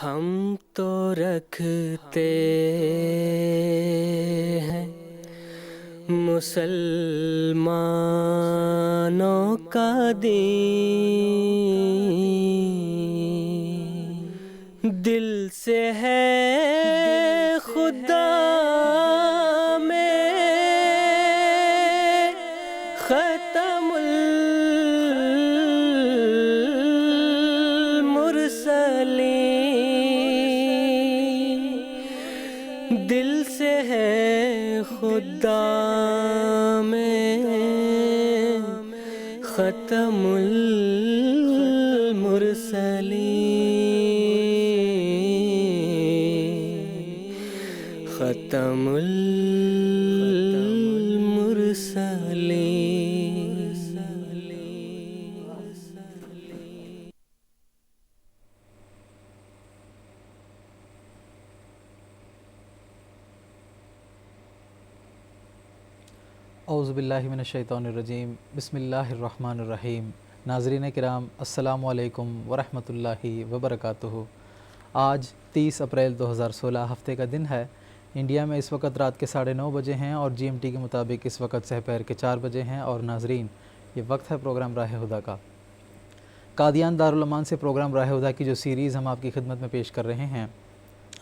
ہم تو رکھتے ہیں مسلمانوں کا دین، دل سے ہے خدا میں ختم المرسلین، دل سے ہے خدا میں ختم المرسلین، ختم المرسلین۔ اعوذ باللہ من الشیطان الرجیم، بسم اللہ الرحمن الرحیم۔ ناظرین کرام، السلام علیکم ورحمۃ اللہ وبرکاتہ۔ آج 30 اپریل 2016 ہفتے کا دن ہے۔ انڈیا میں اس وقت رات کے 9:30 بجے ہیں اور جی ایم ٹی کے مطابق اس وقت سحپہر کے 4 بجے ہیں۔ اور ناظرین، یہ وقت ہے پروگرام راہ ہدیٰ کا۔ قادیان دارالایمان سے پروگرام راہ ہدیٰ کی جو سیریز ہم آپ کی خدمت میں پیش کر رہے ہیں،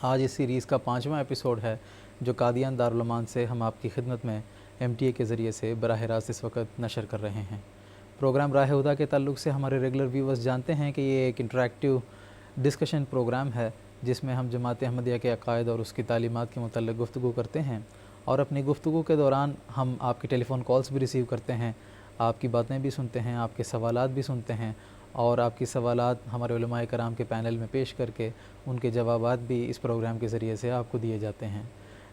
آج اس سیریز کا 5واں ایپیسوڈ ہے جو قادیان دارالایمان سے ہم آپ کی خدمت میں ایم ٹی اے کے ذریعے سے براہ راست اس وقت نشر کر رہے ہیں۔ پروگرام راہ ہدیٰ کے تعلق سے ہمارے ریگولر ویورز جانتے ہیں کہ یہ ایک انٹریکٹیو ڈسکشن پروگرام ہے جس میں ہم جماعت احمدیہ کے عقائد اور اس کی تعلیمات کے متعلق گفتگو کرتے ہیں، اور اپنی گفتگو کے دوران ہم آپ کے ٹیلی فون کالز بھی ریسیو کرتے ہیں، آپ کی باتیں بھی سنتے ہیں، آپ کے سوالات بھی سنتے ہیں، اور آپ کی سوالات ہمارے علماء کرام کے پینل میں پیش کر کے ان کے جوابات بھی اس پروگرام کے ذریعے سے آپ کو دیے جاتے ہیں۔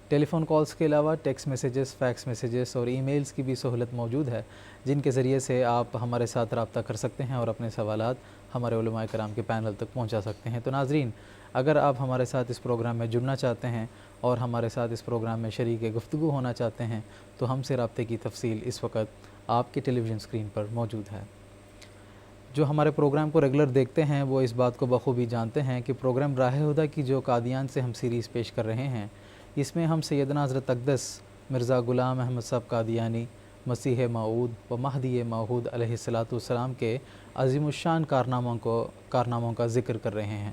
ٹیلی فون کالز کے علاوہ ٹیکسٹ میسیجز، فیکس میسیجز اور ای میلز کی بھی سہولت موجود ہے جن کے ذریعے سے آپ ہمارے ساتھ رابطہ کر سکتے ہیں اور اپنے سوالات ہمارے علماء کرام کے پینل تک پہنچا سکتے ہیں۔ تو ناظرین، اگر آپ ہمارے ساتھ اس پروگرام میں جڑنا چاہتے ہیں اور ہمارے ساتھ اس پروگرام میں شریک گفتگو ہونا چاہتے ہیں تو ہم سے رابطے کی تفصیل اس وقت آپ کی ٹیلی ویژن اسکرین پر موجود ہے۔ جو ہمارے پروگرام کو ریگولر دیکھتے ہیں وہ اس بات کو بخوبی جانتے ہیں کہ پروگرام راہ ہدیٰ کی جو قادیان سے ہم سیریز پیش کر رہے ہیں، اس میں ہم سیدنا حضرت اقدس مرزا غلام احمد صاحب قادیانی مسیح موعود و مہدی موعود علیہ السلام کے عظیم الشان کارناموں کا ذکر کر رہے ہیں۔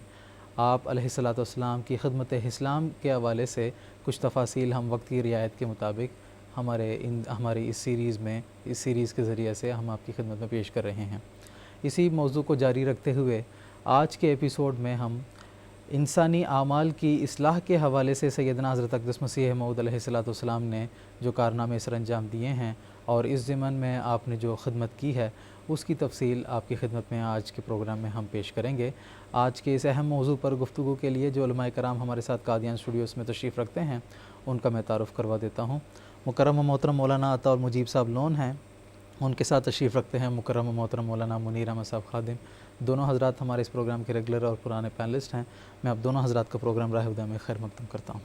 آپ علیہ السلام کی خدمت اسلام کے حوالے سے کچھ تفاصیل ہم وقت کی رعایت کے مطابق ہماری اس سیریز کے ذریعے سے ہم آپ کی خدمت میں پیش کر رہے ہیں۔ اسی موضوع کو جاری رکھتے ہوئے آج کے ایپیسوڈ میں ہم انسانی اعمال کی اصلاح کے حوالے سے سیدنا حضرت اقدس مسیح موعود علیہ السلام نے جو کارنامے سر انجام دیے ہیں اور اس ضمن میں آپ نے جو خدمت کی ہے اس کی تفصیل آپ کی خدمت میں آج کے پروگرام میں ہم پیش کریں گے۔ آج کے اس اہم موضوع پر گفتگو کے لیے جو علماء کرام ہمارے ساتھ قادیان اسٹوڈیوز میں تشریف رکھتے ہیں ان کا میں تعارف کروا دیتا ہوں۔ مکرم و محترم مولانا عطا المجیب صاحب لون ہیں، ان کے ساتھ تشریف رکھتے ہیں مکرم و محترم مولانا منیر احمد صاحب خادم۔ دونوں حضرات ہمارے اس پروگرام کے ریگولر اور پرانے پینلسٹ ہیں۔ میں اب دونوں حضرات کا پروگرام راہ ہدیٰ میں خیر مقدم کرتا ہوں۔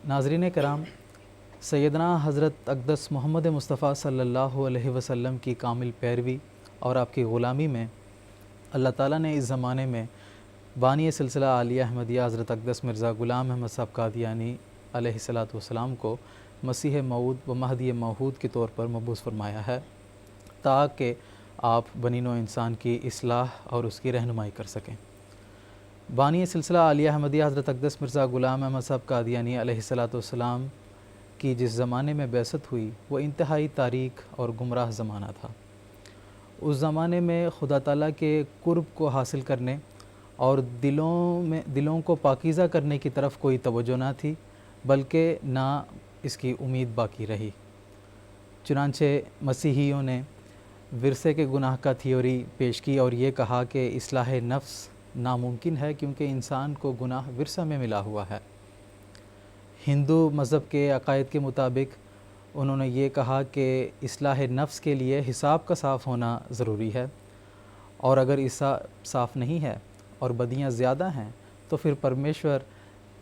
ناظرین کرام، سیدنا حضرت اقدس محمد مصطفیٰ صلی اللہ علیہ وسلم کی کامل پیروی اور آپ کی غلامی میں اللہ تعالیٰ نے اس زمانے میں بانی سلسلہ عالیہ احمدیہ حضرت اقدس مرزا غلام احمد صاحب قادیانی علیہ السلام کو مسیح موعود و مہدی موعود کے طور پر مبعوث فرمایا ہے تاکہ آپ بنی نوع انسان کی اصلاح اور اس کی رہنمائی کر سکیں۔ بانی سلسلہ عالیہ احمدیہ حضرت اقدس مرزا غلام احمد صاحب قادیانی علیہ السلام کی جس زمانے میں بعثت ہوئی وہ انتہائی تاریک اور گمراہ زمانہ تھا۔ اس زمانے میں خدا تعالیٰ کے قرب کو حاصل کرنے اور دلوں کو پاکیزہ کرنے کی طرف کوئی توجہ نہ تھی، بلکہ نہ اس کی امید باقی رہی۔ چنانچہ مسیحیوں نے ورثے کے گناہ کا تھیوری پیش کی اور یہ کہا کہ اصلاح نفس ناممکن ہے کیونکہ انسان کو گناہ ورثہ میں ملا ہوا ہے۔ ہندو مذہب کے عقائد کے مطابق انہوں نے یہ کہا کہ اصلاح نفس کے لیے حساب کا صاف ہونا ضروری ہے، اور اگر حساب صاف نہیں ہے اور بدیاں زیادہ ہیں تو پھر پرمیشور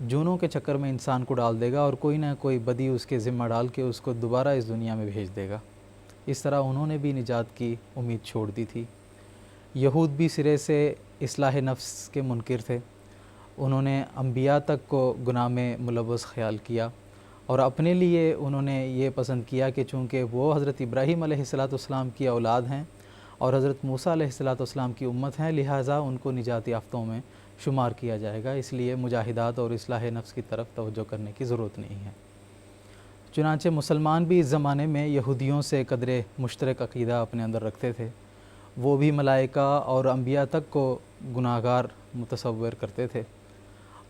جونوں کے چکر میں انسان کو ڈال دے گا اور کوئی نہ کوئی بدی اس کے ذمہ ڈال کے اس کو دوبارہ اس دنیا میں بھیج دے گا۔ اس طرح انہوں نے بھی نجات کی امید چھوڑ دی تھی۔ یہود بھی سرے سے اصلاح نفس کے منکر تھے، انہوں نے انبیاء تک کو گناہ میں ملوث خیال کیا، اور اپنے لیے انہوں نے یہ پسند کیا کہ چونکہ وہ حضرت ابراہیم علیہ السلام کی اولاد ہیں اور حضرت موسیٰ علیہ السلام کی امت ہیں، لہٰذا ان کو نجات یافتوں میں شمار کیا جائے گا، اس لیے مجاہدات اور اصلاح نفس کی طرف توجہ کرنے کی ضرورت نہیں ہے۔ چنانچہ مسلمان بھی اس زمانے میں یہودیوں سے قدر مشترک عقیدہ اپنے اندر رکھتے تھے، وہ بھی ملائکہ اور انبیاء تک کو گناہگار متصور کرتے تھے،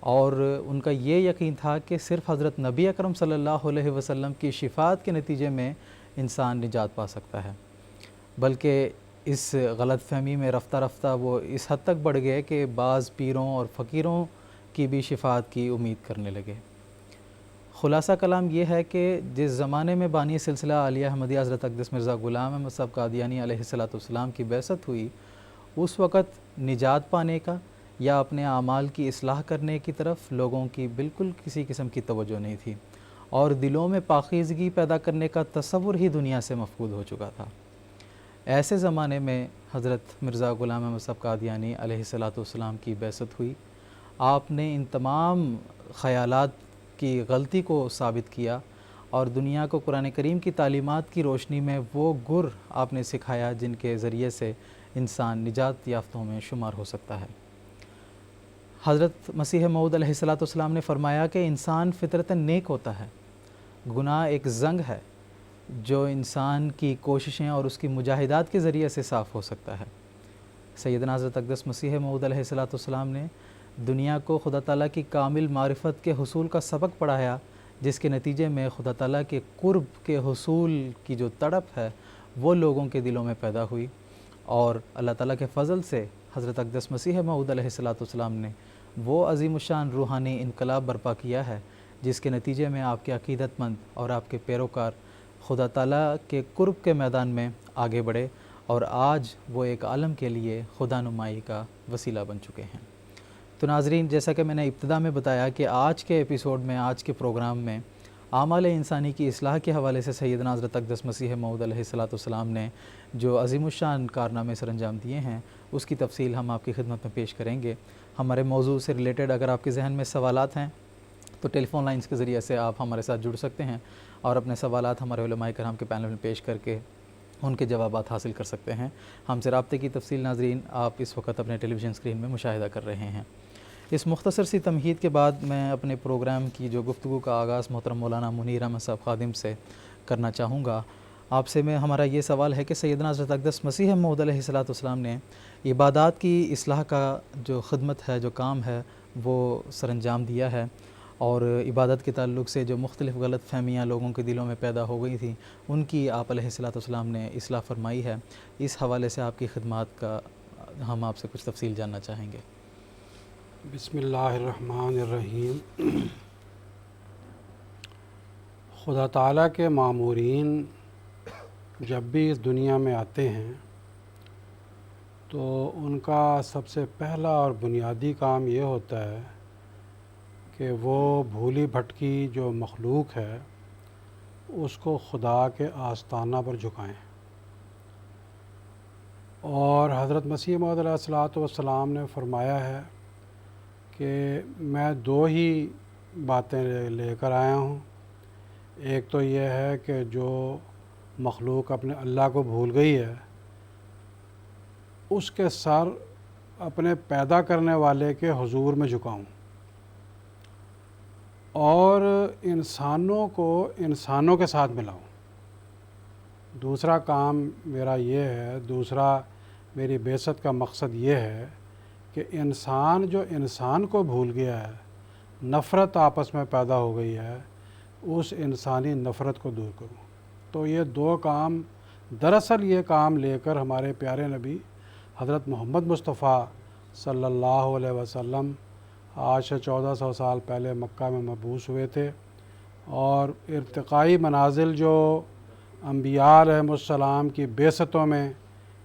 اور ان کا یہ یقین تھا کہ صرف حضرت نبی اکرم صلی اللہ علیہ وسلم کی شفاعت کے نتیجے میں انسان نجات پا سکتا ہے، بلکہ اس غلط فہمی میں رفتہ رفتہ وہ اس حد تک بڑھ گئے کہ بعض پیروں اور فقیروں کی بھی شفاعت کی امید کرنے لگے۔ خلاصہ کلام یہ ہے کہ جس زمانے میں بانی سلسلہ عالیہ احمدیہ حضرت اقدس مرزا غلام احمد صاحب قادیانی علیہ السلام کی بعثت ہوئی، اس وقت نجات پانے کا یا اپنے اعمال کی اصلاح کرنے کی طرف لوگوں کی بالکل کسی قسم کی توجہ نہیں تھی، اور دلوں میں پاکیزگی پیدا کرنے کا تصور ہی دنیا سے مفقود ہو چکا تھا۔ ایسے زمانے میں حضرت مرزا غلام احمد صاحب قادیانی علیہ السلام کی بعثت ہوئی، آپ نے ان تمام خیالات کی غلطی کو ثابت کیا اور دنیا کو قرآن کریم کی تعلیمات کی روشنی میں وہ گر آپ نے سکھایا جن کے ذریعے سے انسان نجات یافتوں میں شمار ہو سکتا ہے۔ حضرت مسیح موعود علیہ السلام نے فرمایا کہ انسان فطرتاً نیک ہوتا ہے، گناہ ایک زنگ ہے جو انسان کی کوششیں اور اس کی مجاہدات کے ذریعے سے صاف ہو سکتا ہے۔ سیدنا حضرت اقدس مسیح موعود علیہ السلام نے دنیا کو خدا تعالیٰ کی کامل معرفت کے حصول کا سبق پڑھایا، جس کے نتیجے میں خدا تعالیٰ کے قرب کے حصول کی جو تڑپ ہے وہ لوگوں کے دلوں میں پیدا ہوئی، اور اللہ تعالیٰ کے فضل سے حضرت اقدس مسیح موعود علیہ السلام نے وہ عظیم الشان روحانی انقلاب برپا کیا ہے جس کے نتیجے میں آپ کے عقیدت مند اور آپ کے پیروکار خدا تعالیٰ کے قرب کے میدان میں آگے بڑھے، اور آج وہ ایک عالم کے لیے خدا نمائی کا وسیلہ بن چکے ہیں۔ تو ناظرین، جیسا کہ میں نے ابتدا میں بتایا کہ آج کے ایپیسوڈ میں، آج کے پروگرام میں اعمال انسانی کی اصلاح کے حوالے سے سیدنا حضرت اقدس مسیح موعود علیہ السلام نے جو عظیم الشان کارنامے سر انجام دیے ہیں اس کی تفصیل ہم آپ کی خدمت میں پیش کریں گے۔ ہمارے موضوع سے ریلیٹڈ اگر آپ کے ذہن میں سوالات ہیں تو ٹیلی فون لائنز کے ذریعے سے آپ ہمارے ساتھ جڑ سکتے ہیں اور اپنے سوالات ہمارے علماء کرام کے پینل میں پیش کر کے ان کے جوابات حاصل کر سکتے ہیں۔ ہم سے رابطے کی تفصیل ناظرین آپ اس وقت اپنے ٹیلی ویژن اسکرین میں مشاہدہ کر رہے ہیں۔ اس مختصر سی تمہید کے بعد میں اپنے پروگرام کی جو گفتگو کا آغاز محترم مولانا منیر احمد صاحب خادم سے کرنا چاہوں گا۔ آپ سے ہمارا یہ سوال ہے کہ سیدنا حضرت اقدس مسیح موعود علیہ السلام نے عبادات کی اصلاح کا جو خدمت ہے، جو کام ہے، وہ سر انجام دیا ہے، اور عبادت کے تعلق سے جو مختلف غلط فہمیاں لوگوں کے دلوں میں پیدا ہو گئی تھیں ان کی آپ علیہ السلام نے اصلاح فرمائی ہے۔ اس حوالے سے آپ کی خدمات کا ہم آپ سے کچھ تفصیل جاننا چاہیں گے۔ بسم اللہ الرحمن الرحیم۔ خدا تعالیٰ کے مامورین جب بھی اس دنیا میں آتے ہیں تو ان کا سب سے پہلا اور بنیادی کام یہ ہوتا ہے کہ وہ بھولی بھٹکی جو مخلوق ہے اس کو خدا کے آستانہ پر جھکائیں، اور حضرت مسیح موعود علیہ السلام نے فرمایا ہے کہ میں دو ہی باتیں لے کر آیا ہوں۔ ایک تو یہ ہے کہ جو مخلوق اپنے اللہ کو بھول گئی ہے اس کے سر اپنے پیدا کرنے والے کے حضور میں جھکاؤں، اور انسانوں کو انسانوں کے ساتھ ملاؤں۔ دوسرا کام میرا یہ ہے، دوسرا میری بعثت کا مقصد یہ ہے کہ انسان جو انسان کو بھول گیا ہے، نفرت آپس میں پیدا ہو گئی ہے، اس انسانی نفرت کو دور کروں۔ تو یہ دو کام، دراصل یہ کام لے کر ہمارے پیارے نبی حضرت محمد مصطفیٰ صلی اللہ علیہ وسلم آج سے 1400 سال پہلے مکہ میں مبعوث ہوئے تھے، اور ارتقائی منازل جو انبیاء علیہم السلام کی بعثتوں میں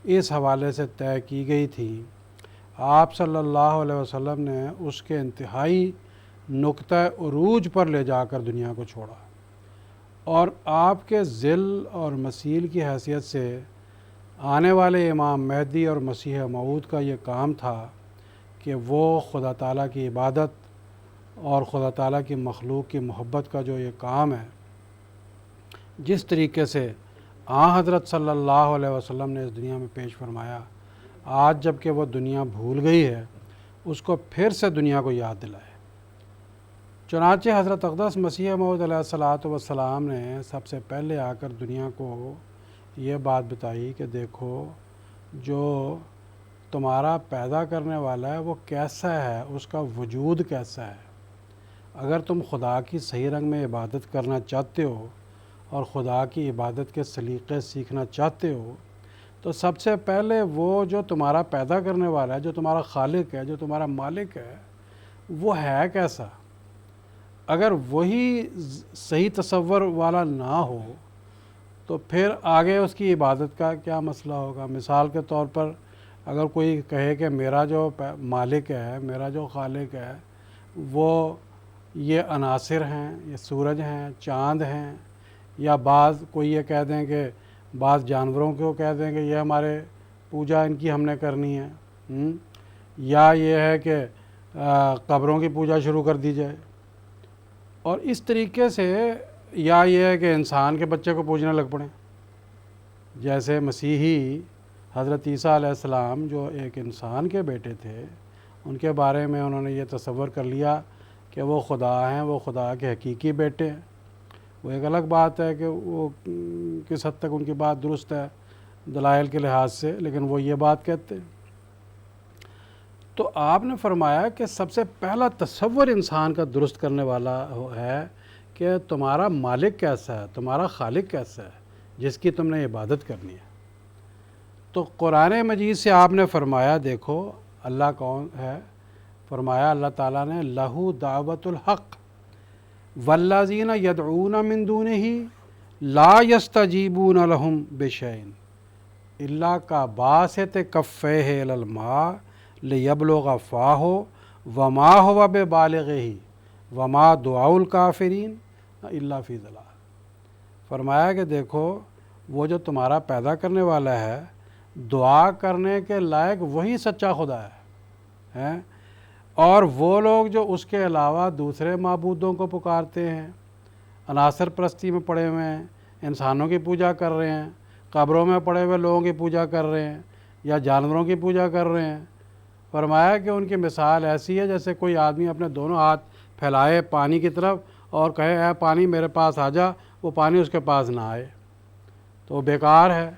اس حوالے سے طے کی گئی تھی، آپ صلی اللہ علیہ وسلم نے اس کے انتہائی نقطہ عروج پر لے جا کر دنیا کو چھوڑا، اور آپ کے ذل اور مثیل کی حیثیت سے آنے والے امام مہدی اور مسیح موعود کا یہ کام تھا کہ وہ خدا تعالیٰ کی عبادت اور خدا تعالیٰ کی مخلوق کی محبت کا جو یہ کام ہے، جس طریقے سے حضرت صلی اللہ علیہ وسلم نے اس دنیا میں پیش فرمایا، آج جب کہ وہ دنیا بھول گئی ہے، اس کو پھر سے دنیا کو یاد دلائے۔ چنانچہ حضرت اقدس مسیح موعود علیہ الصلوۃ والسلام نے سب سے پہلے آ کر دنیا کو یہ بات بتائی کہ دیکھو، جو تمہارا پیدا کرنے والا ہے وہ کیسا ہے، اس کا وجود کیسا ہے۔ اگر تم خدا کی صحیح رنگ میں عبادت کرنا چاہتے ہو اور خدا کی عبادت کے سلیقے سیکھنا چاہتے ہو، تو سب سے پہلے وہ جو تمہارا پیدا کرنے والا ہے، جو تمہارا خالق ہے، جو تمہارا مالک ہے، وہ ہے کیسا۔ اگر وہی صحیح تصور والا نہ ہو تو پھر آگے اس کی عبادت کا کیا مسئلہ ہوگا۔ مثال کے طور پر اگر کوئی کہے کہ میرا جو مالک ہے، میرا جو خالق ہے، وہ یہ عناصر ہیں، یہ سورج ہیں، چاند ہیں، یا بعض کوئی یہ کہہ دیں کہ بعض جانوروں کو کہہ دیں کہ یہ ہمارے پوجا ان کی ہم نے کرنی ہے، یا یہ ہے کہ قبروں کی پوجا شروع کر دی جائے، اور اس طریقے سے، یا یہ ہے کہ انسان کے بچے کو پوجنے لگ پڑیں، جیسے مسیحی حضرت عیسیٰ علیہ السلام جو ایک انسان کے بیٹے تھے، ان کے بارے میں انہوں نے یہ تصور کر لیا کہ وہ خدا ہیں، وہ خدا کے حقیقی بیٹے ہیں۔ وہ ایک الگ بات ہے کہ وہ کس حد تک ان کی بات درست ہے دلائل کے لحاظ سے، لیکن وہ یہ بات کہتے ہیں۔ تو آپ نے فرمایا کہ سب سے پہلا تصور انسان کا درست کرنے والا ہے کہ تمہارا مالک کیسا ہے، تمہارا خالق کیسا ہے جس کی تم نے عبادت کرنی ہے۔ تو قرآن مجید سے آپ نے فرمایا دیکھو اللہ کون ہے، فرمایا اللہ تعالیٰ نے لہو دعوت الحق والذین یدعون من دونہ لا یستجیبون لہم بشیء الا کباسط کفیہ الی الماء لیبلغ فاہ وما ہو ببالغہ وما دعاء الکافرین الا فی ضلال۔ فرمایا کہ دیکھو وہ جو تمہارا پیدا کرنے والا ہے، دعا کرنے کے لائق وہی سچا خدا ہے، اور وہ لوگ جو اس کے علاوہ دوسرے معبودوں کو پکارتے ہیں، عناصر پرستی میں پڑے ہوئے ہیں، انسانوں کی پوجا کر رہے ہیں، قبروں میں پڑے ہوئے لوگوں کی پوجا کر رہے ہیں، یا جانوروں کی پوجا کر رہے ہیں، فرمایا کہ ان کی مثال ایسی ہے جیسے کوئی آدمی اپنے دونوں ہاتھ پھیلائے پانی کی طرف اور کہے اے پانی میرے پاس آ جا، وہ پانی اس کے پاس نہ آئے، تو وہ بیکار ہے۔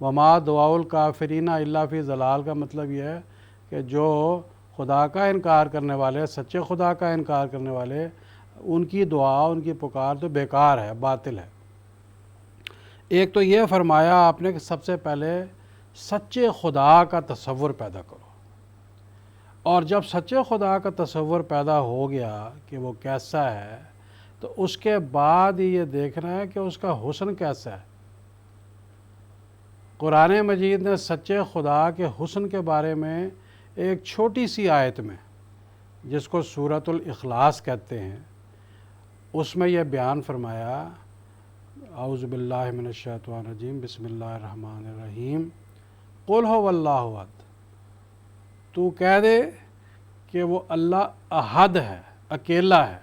وما دعاء الکافرین الا فی ضلال کا مطلب یہ ہے کہ جو خدا کا انکار کرنے والے، سچے خدا کا انکار کرنے والے، ان کی دعا، ان کی پکار تو بیکار ہے، باطل ہے۔ ایک تو یہ فرمایا آپ نے کہ سب سے پہلے سچے خدا کا تصور پیدا کرو، اور جب سچے خدا کا تصور پیدا ہو گیا کہ وہ کیسا ہے، تو اس کے بعد یہ دیکھنا ہے کہ اس کا حسن کیسا ہے۔ قرآن مجید نے سچے خدا کے حسن کے بارے میں ایک چھوٹی سی آیت میں، جس کو سورۃ الاخلاص کہتے ہیں، اس میں یہ بیان فرمایا، اعوذ باللہ من الشیطان الرجیم، بسم اللہ الرحمن الرحیم، قل هو اللہ احد، تو کہہ دے کہ وہ اللہ احد ہے، اکیلا ہے،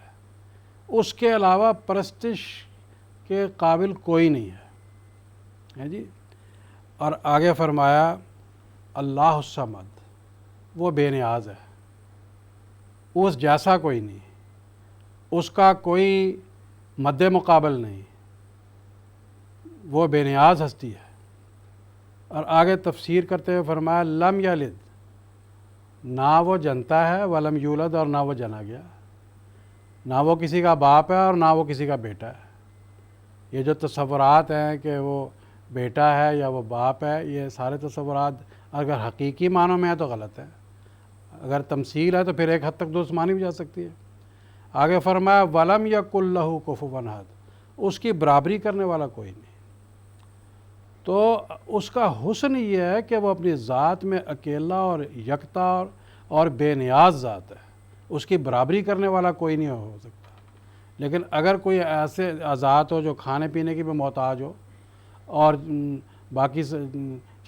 اس کے علاوہ پرستش کے قابل کوئی نہیں ہے جی۔ اور آگے فرمایا اللہ الصمد، وہ بے نیاز ہے، اس جیسا کوئی نہیں، اس کا کوئی مد مقابل نہیں، وہ بے نیاز ہستی ہے۔ اور آگے تفسیر کرتے ہوئے فرمایا لم یلد، نہ وہ جنتا ہے، ولم یولد، اور نہ وہ جنا گیا، نہ وہ کسی کا باپ ہے اور نہ وہ کسی کا بیٹا ہے۔ یہ جو تصورات ہیں کہ وہ بیٹا ہے یا وہ باپ ہے، یہ سارے تصورات اگر حقیقی معنوں میں ہے تو غلط ہے، اگر تمثیل ہے تو پھر ایک حد تک درست مانی بھی جا سکتی ہے۔ آگے فرمایا ولم یکن لہ کفوا احد، اس کی برابری کرنے والا کوئی نہیں۔ تو اس کا حسن یہ ہے کہ وہ اپنی ذات میں اکیلا اور یکتا اور بے نیاز ذات ہے، اس کی برابری کرنے والا کوئی نہیں ہو سکتا۔ لیکن اگر کوئی ایسے ذات ہو جو کھانے پینے کی بھی محتاج ہو اور باقی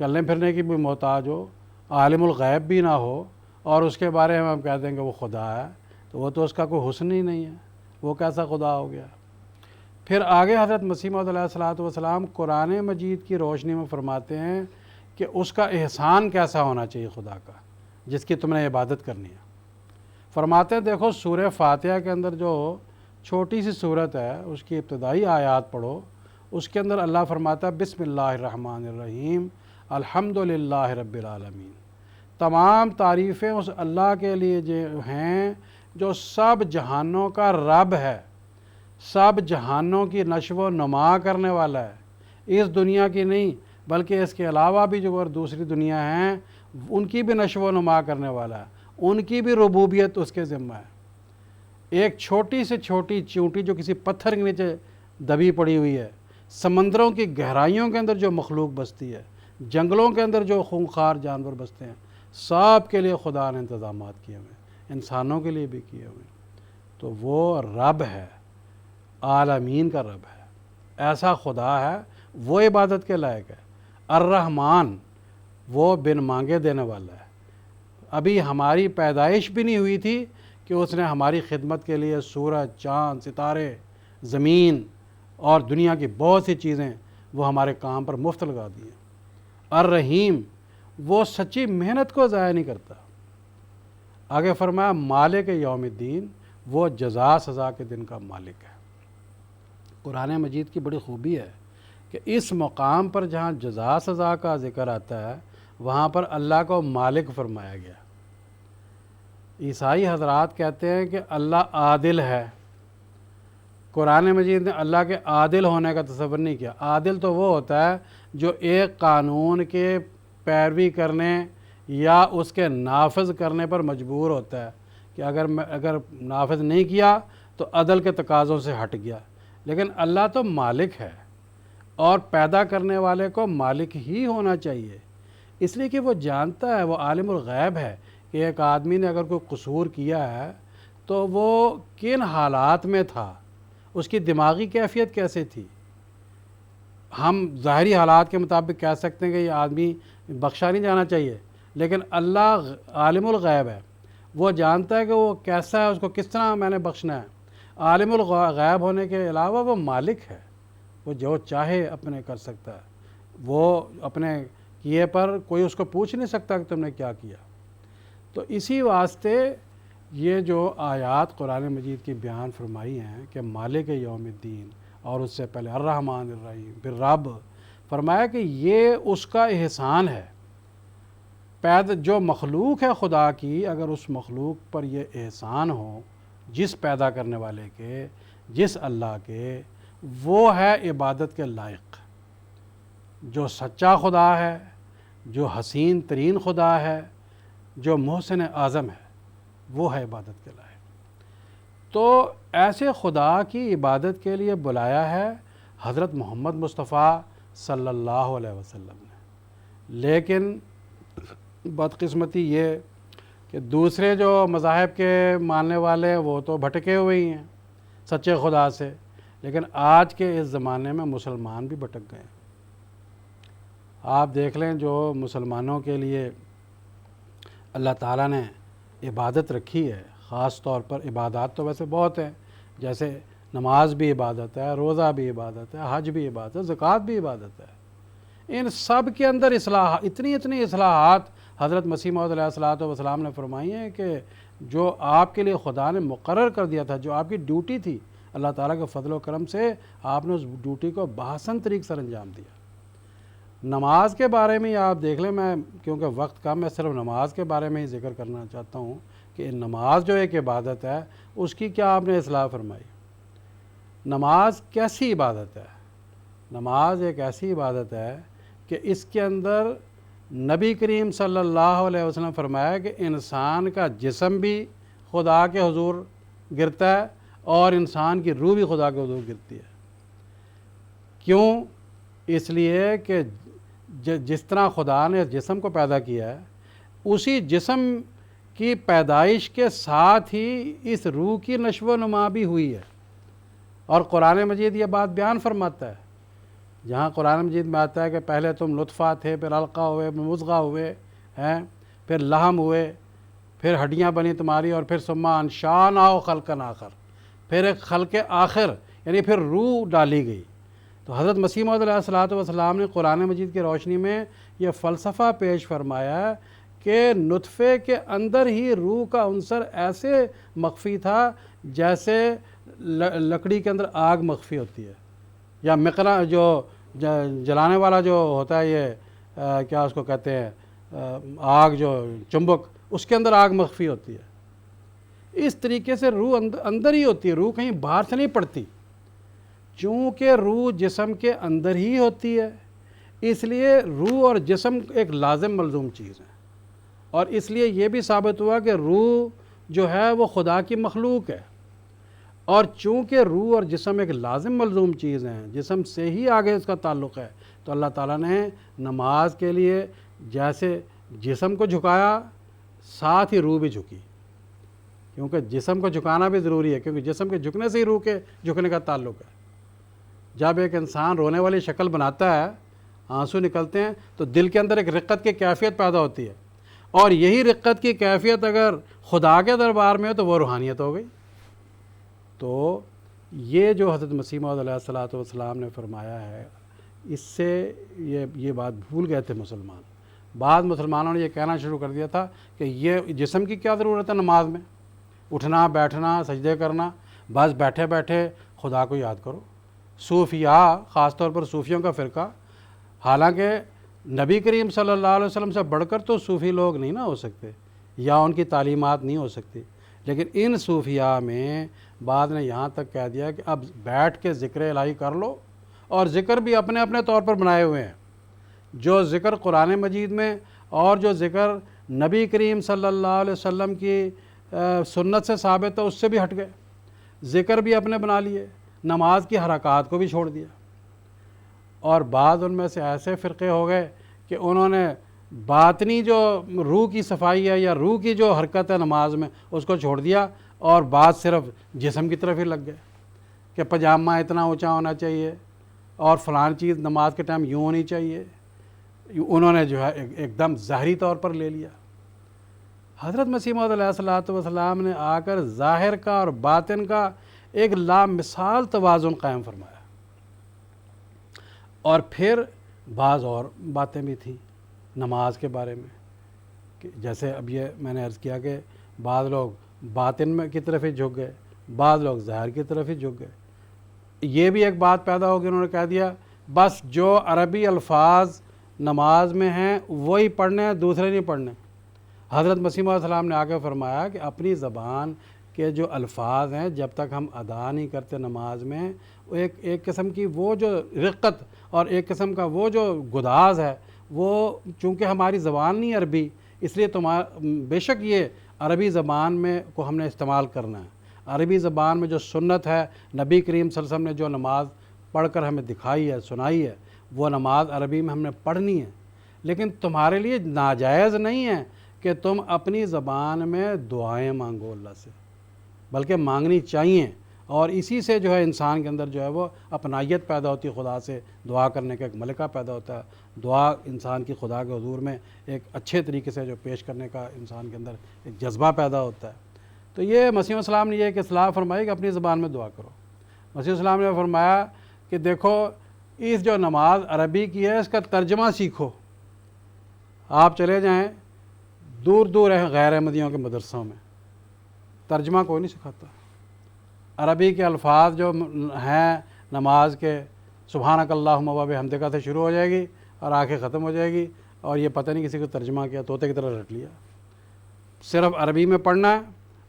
چلنے پھرنے کی بھی محتاج ہو، عالم الغیب بھی نہ ہو، اور اس کے بارے میں ہم کہہ دیں کہ وہ خدا ہے، تو وہ تو اس کا کوئی حسن ہی نہیں ہے، وہ کیسا خدا ہو گیا؟ پھر آگے حضرت مسیح موعود علیہ الصلوۃ والسلام قرآن مجید کی روشنی میں فرماتے ہیں کہ اس کا احسان کیسا ہونا چاہیے خدا کا، جس کی تم نے عبادت کرنی ہے۔ فرماتے ہیں دیکھو سورہ فاتحہ کے اندر جو چھوٹی سی صورت ہے، اس کی ابتدائی آیات پڑھو، اس کے اندر اللہ فرماتا ہے بسم اللہ الرحمن الرحیم الحمدللہ رب العالمین، تمام تعریفیں اس اللہ کے لیے جو ہیں جو سب جہانوں کا رب ہے، سب جہانوں کی نشو و نما کرنے والا ہے، اس دنیا کی نہیں بلکہ اس کے علاوہ بھی جو اور دوسری دنیا ہیں ان کی بھی نشو و نما کرنے والا ہے، ان کی بھی ربوبیت اس کے ذمہ ہے۔ ایک چھوٹی سے چھوٹی چونٹی جو کسی پتھر کے نیچے دبی پڑی ہوئی ہے، سمندروں کی گہرائیوں کے اندر جو مخلوق بستی ہے، جنگلوں کے اندر جو خونخوار جانور بستے ہیں، سب کے لیے خدا نے انتظامات کیے ہوئے ہیں، انسانوں کے لیے بھی کیے ہوئے ہیں۔ تو وہ رب ہے، عالمین کا رب ہے، ایسا خدا ہے، وہ عبادت کے لائق ہے۔ الرحمن، وہ بن مانگے دینے والا ہے۔ ابھی ہماری پیدائش بھی نہیں ہوئی تھی کہ اس نے ہماری خدمت کے لیے سورج، چاند، ستارے، زمین اور دنیا کی بہت سی چیزیں وہ ہمارے کام پر مفت لگا دی ہیں۔ الرحیم، وہ سچی محنت کو ضائع نہیں کرتا۔ آگے فرمایا مالک یوم الدین، وہ جزا سزا کے دن کا مالک ہے۔ قرآن مجید کی بڑی خوبی ہے کہ اس مقام پر جہاں جزا سزا کا ذکر آتا ہے وہاں پر اللہ کو مالک فرمایا گیا۔ عیسائی حضرات کہتے ہیں کہ اللہ عادل ہے، قرآن مجید نے اللہ کے عادل ہونے کا تصور نہیں کیا۔ عادل تو وہ ہوتا ہے جو ایک قانون کے پیروی کرنے یا اس کے نافذ کرنے پر مجبور ہوتا ہے کہ اگر نافذ نہیں کیا تو عدل کے تقاضوں سے ہٹ گیا۔ لیکن اللہ تو مالک ہے، اور پیدا کرنے والے کو مالک ہی ہونا چاہیے، اس لیے کہ وہ جانتا ہے، وہ عالم الغیب ہے کہ ایک آدمی نے اگر کوئی قصور کیا ہے تو وہ کن حالات میں تھا، اس کی دماغی کیفیت کیسے تھی۔ ہم ظاہری حالات کے مطابق کہہ سکتے ہیں کہ یہ آدمی بخشا نہیں جانا چاہیے، لیکن اللہ عالم الغیب ہے، وہ جانتا ہے کہ وہ کیسا ہے، اس کو کس طرح میں نے بخشنا ہے۔ عالم الغیب ہونے کے علاوہ وہ مالک ہے، وہ جو چاہے اپنے کر سکتا ہے، وہ اپنے کیے پر کوئی اس کو پوچھ نہیں سکتا کہ تم نے کیا کیا۔ تو اسی واسطے یہ جو آیات قرآن مجید کی بیان فرمائی ہیں کہ مالک یوم الدین، اور اس سے پہلے الرحمن الرحیم، پھر رب، فرمایا کہ یہ اس کا احسان ہے۔ جو مخلوق ہے خدا کی، اگر اس مخلوق پر یہ احسان ہو جس پیدا کرنے والے کے، جس اللہ کے، وہ ہے عبادت کے لائق۔ جو سچا خدا ہے، جو حسین ترین خدا ہے، جو محسن اعظم ہے، وہ ہے عبادت کے لائق۔ تو ایسے خدا کی عبادت کے لیے بلایا ہے حضرت محمد مصطفیٰ صلی اللہ علیہ وسلم نے۔ لیکن بدقسمتی یہ کہ دوسرے جو مذاہب کے ماننے والے وہ تو بھٹکے ہوئے ہی ہیں سچے خدا سے، لیکن آج کے اس زمانے میں مسلمان بھی بھٹک گئے۔ آپ دیکھ لیں جو مسلمانوں کے لیے اللہ تعالیٰ نے عبادت رکھی ہے، خاص طور پر عبادات تو ویسے بہت ہیں، جیسے نماز بھی عبادت ہے، روزہ بھی عبادت ہے، حج بھی عبادت ہے، زکوٰۃ بھی عبادت ہے۔ ان سب کے اندر اتنی اصلاحات حضرت مسیح موعود علیہ الصلوۃ والسلام نے فرمائی ہیں کہ جو آپ کے لیے خدا نے مقرر کر دیا تھا، جو آپ کی ڈیوٹی تھی، اللہ تعالیٰ کے فضل و کرم سے آپ نے اس ڈیوٹی کو بحسن طریق سے انجام دیا۔ نماز کے بارے میں آپ دیکھ لیں، میں کیونکہ وقت کم ہے صرف نماز کے بارے میں ہی ذکر کرنا چاہتا ہوں کہ نماز جو ایک عبادت ہے اس کی کیا آپ نے اصلاح فرمائی۔ نماز کیسی عبادت ہے؟ نماز ایک ایسی عبادت ہے کہ اس کے اندر نبی کریم صلی اللہ علیہ وسلم فرمایا کہ انسان کا جسم بھی خدا کے حضور گرتا ہے اور انسان کی روح بھی خدا کے حضور گرتی ہے۔ کیوں؟ اس لیے کہ جس طرح خدا نے جسم کو پیدا کیا ہے، اسی جسم کی پیدائش کے ساتھ ہی اس روح کی نشو و نما بھی ہوئی ہے، اور قرآن مجید یہ بات بیان فرماتا ہے جہاں قرآن مجید میں آتا ہے کہ پہلے تم نطفہ تھے، پھر علقہ ہوئے، پھر مضغہ ہوئے ہیں، پھر لحم ہوئے، پھر ہڈیاں بنی تمہاری، اور پھر ثم انشأناہ خلقا آخر، پھر ایک خلق آخر یعنی پھر روح ڈالی گئی۔ تو حضرت مسیح موعود علیہ الصلوۃ والسلام نے قرآن مجید کی روشنی میں یہ فلسفہ پیش فرمایا کہ نطفے کے اندر ہی روح کا عنصر ایسے مخفی تھا جیسے لکڑی کے اندر آگ مخفی ہوتی ہے، یا مقنا جو جلانے والا جو ہوتا ہے یہ کیا اس کو کہتے ہیں آگ، جو چمبک، اس کے اندر آگ مخفی ہوتی ہے۔ اس طریقے سے روح اندر ہی ہوتی ہے، روح کہیں باہر سے نہیں پڑتی۔ چونکہ روح جسم کے اندر ہی ہوتی ہے، اس لیے روح اور جسم ایک لازم ملزوم چیز ہے، اور اس لیے یہ بھی ثابت ہوا کہ روح جو ہے وہ خدا کی مخلوق ہے، اور چونکہ روح اور جسم ایک لازم ملزوم چیز ہیں، جسم سے ہی آگے اس کا تعلق ہے، تو اللہ تعالیٰ نے نماز کے لیے جیسے جسم کو جھکایا، ساتھ ہی روح بھی جھکی، کیونکہ جسم کو جھکانا بھی ضروری ہے، کیونکہ جسم کے جھکنے سے ہی روح کے جھکنے کا تعلق ہے۔ جب ایک انسان رونے والی شکل بناتا ہے، آنسو نکلتے ہیں، تو دل کے اندر ایک رقت کی کیفیت پیدا ہوتی ہے، اور یہی رقت کی کیفیت اگر خدا کے دربار میں ہو تو وہ روحانیت ہو گئی۔ تو یہ جو حضرت مسیح موعود علیہ الصلوۃ والسلام نے فرمایا ہے، اس سے یہ بات بھول گئے تھے مسلمان۔ بعض مسلمانوں نے یہ کہنا شروع کر دیا تھا کہ یہ جسم کی کیا ضرورت ہے نماز میں، اٹھنا بیٹھنا سجدے کرنا، بس بیٹھے بیٹھے خدا کو یاد کرو۔ صوفیاء، خاص طور پر صوفیوں کا فرقہ، حالانکہ نبی کریم صلی اللہ علیہ وسلم سے بڑھ کر تو صوفی لوگ نہیں نہ ہو سکتے، یا ان کی تعلیمات نہیں ہو سکتی، لیکن ان صوفیاء میں بعض نے یہاں تک کہہ دیا کہ اب بیٹھ کے ذکر الہی کر لو، اور ذکر بھی اپنے اپنے طور پر بنائے ہوئے ہیں۔ جو ذکر قرآن مجید میں اور جو ذکر نبی کریم صلی اللہ علیہ وسلم کی سنت سے ثابت ہے، اس سے بھی ہٹ گئے، ذکر بھی اپنے بنا لیے، نماز کی حرکات کو بھی چھوڑ دیا۔ اور بعض ان میں سے ایسے فرقے ہو گئے کہ انہوں نے باطنی جو روح کی صفائی ہے یا روح کی جو حرکت ہے نماز میں، اس کو چھوڑ دیا، اور بعض صرف جسم کی طرف ہی لگ گئے کہ پجامہ اتنا اونچا ہونا چاہیے، اور فلان چیز نماز کے ٹائم یوں ہونی چاہیے۔ انہوں نے جو ہے ایک دم ظاہری طور پر لے لیا۔ حضرت مسیح موعود علیہ الصلوۃ والسلام نے آ کر ظاہر کا اور باطن کا ایک لامثال توازن قائم فرمایا، اور پھر بعض اور باتیں بھی تھیں نماز کے بارے میں، کہ جیسے اب یہ میں نے عرض کیا کہ بعض لوگ باطن میں کی طرف ہی جھک گئے، بعض لوگ ظاہر کی طرف ہی جھک گئے۔ یہ بھی ایک بات پیدا ہوگی، انہوں نے کہہ دیا بس جو عربی الفاظ نماز میں ہیں وہی پڑھنے ہیں، دوسرے نہیں پڑھنے۔ حضرت مسیح علیہ السلام نے آگے فرمایا کہ اپنی زبان کے جو الفاظ ہیں جب تک ہم ادا نہیں کرتے نماز میں، ایک قسم کی وہ جو رقت اور ایک قسم کا وہ جو گداز ہے، وہ چونکہ ہماری زبان نہیں عربی، اس لیے بے شک یہ عربی زبان میں کو ہم نے استعمال کرنا ہے۔ عربی زبان میں جو سنت ہے، نبی کریم صلی اللہ علیہ وسلم نے جو نماز پڑھ کر ہمیں دکھائی ہے، سنائی ہے، وہ نماز عربی میں ہم نے پڑھنی ہے۔ لیکن تمہارے لیے ناجائز نہیں ہے کہ تم اپنی زبان میں دعائیں مانگو اللہ سے، بلکہ مانگنی چاہیے، اور اسی سے جو ہے انسان کے اندر جو ہے وہ اپنائیت پیدا ہوتی ہے، خدا سے دعا کرنے کا ایک ملکہ پیدا ہوتا ہے۔ دعا انسان کی خدا کے حضور میں ایک اچھے طریقے سے جو پیش کرنے کا انسان کے اندر ایک جذبہ پیدا ہوتا ہے۔ تو یہ مسیح السلام نے یہ ایک اصلاح فرمائی کہ اپنی زبان میں دعا کرو۔ مسیح السلام نے فرمایا کہ دیکھو اس جو نماز عربی کی ہے اس کا ترجمہ سیکھو۔ آپ چلے جائیں دور دور غیر احمدیوں کے مدرسوں میں، ترجمہ کوئی نہیں سکھاتا۔ عربی کے الفاظ جو ہیں نماز کے، سبحانک اللہم و بحمدک سے شروع ہو جائے گی اور آ کے ختم ہو جائے گی، اور یہ پتہ نہیں کسی کو ترجمہ کیا، طوطے کی طرح رٹ لیا۔ صرف عربی میں پڑھنا ہے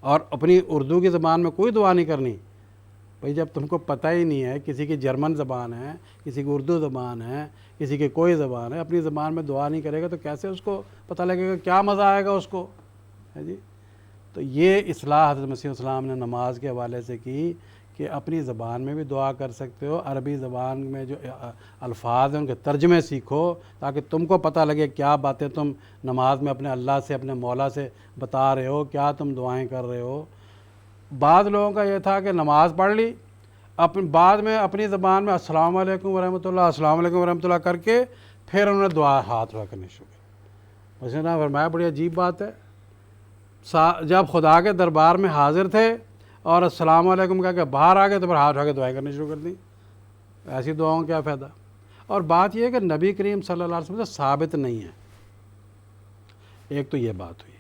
اور اپنی اردو کی زبان میں کوئی دعا نہیں کرنی۔ بھئی جب تم کو پتہ ہی نہیں ہے، کسی کی جرمن زبان ہے، کسی کی اردو زبان ہے، کسی کی کوئی زبان ہے، اپنی زبان میں دعا نہیں کرے گا تو کیسے اس کو پتہ لگے گا، کیا مزہ آئے گا اس کو، ہے جی۔ تو یہ اصلاح حضرت مسیح السلام نے نماز کے حوالے سے کی کہ اپنی زبان میں بھی دعا کر سکتے ہو، عربی زبان میں جو الفاظ ہیں ان کے ترجمے سیکھو تاکہ تم کو پتہ لگے کیا باتیں تم نماز میں اپنے اللہ سے، اپنے مولا سے بتا رہے ہو، کیا تم دعائیں کر رہے ہو۔ بعض لوگوں کا یہ تھا کہ نماز پڑھ لی، بعد میں اپنی زبان میں السلام علیکم ورحمۃ اللہ، السلام علیکم ورحمۃ اللہ کر کے پھر انہوں نے دعا ہاتھ اٹھا کرنی شروع کی۔ مسیح نے فرمایا بڑی عجیب بات ہے، جب خدا کے دربار میں حاضر تھے اور السلام علیکم کہہ کے باہر آ گئے تو پھر ہاتھ اٹھا کے دعائیں کرنی شروع کر دیں، ایسی دعاؤں کیا فائدہ؟ اور بات یہ ہے کہ نبی کریم صلی اللہ علیہ وسلم سے ثابت نہیں ہے۔ ایک تو یہ بات ہوئی،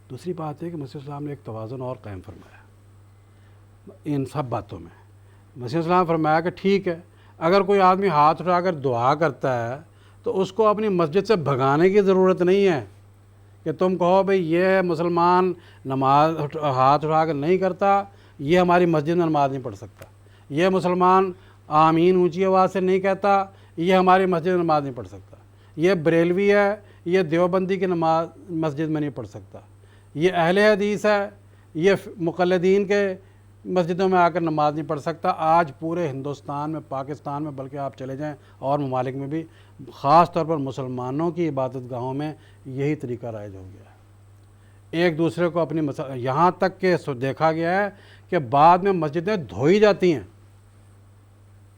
دوسری بات ہے کہ مسیح السلام نے ایک توازن اور قائم فرمایا ان سب باتوں میں۔ مسیح السلام نے فرمایا کہ ٹھیک ہے، اگر کوئی آدمی ہاتھ اٹھا کر دعا کرتا ہے تو اس کو اپنی مسجد سے بھگانے کی ضرورت نہیں ہے کہ تم کہو بھئی یہ مسلمان نماز ہاتھ اٹھا کر نہیں کرتا، یہ ہماری مسجد میں نماز نہیں پڑھ سکتا، یہ مسلمان آمین اونچی آواز سے نہیں کہتا، یہ ہماری مسجد میں نماز نہیں پڑھ سکتا، یہ بریلوی ہے، یہ دیوبندی کی نماز مسجد میں نہیں پڑھ سکتا، یہ اہل حدیث ہے، یہ مقلدین کے مسجدوں میں آ کر نماز نہیں پڑھ سکتا۔ آج پورے ہندوستان میں، پاکستان میں، بلکہ آپ چلے جائیں اور ممالک میں بھی، خاص طور پر مسلمانوں کی عبادت گاہوں میں یہی طریقہ رائج ہو گیا ہے۔ ایک دوسرے کو اپنی یہاں تک کہ دیکھا گیا ہے کہ بعد میں مسجدیں دھوئی جاتی ہیں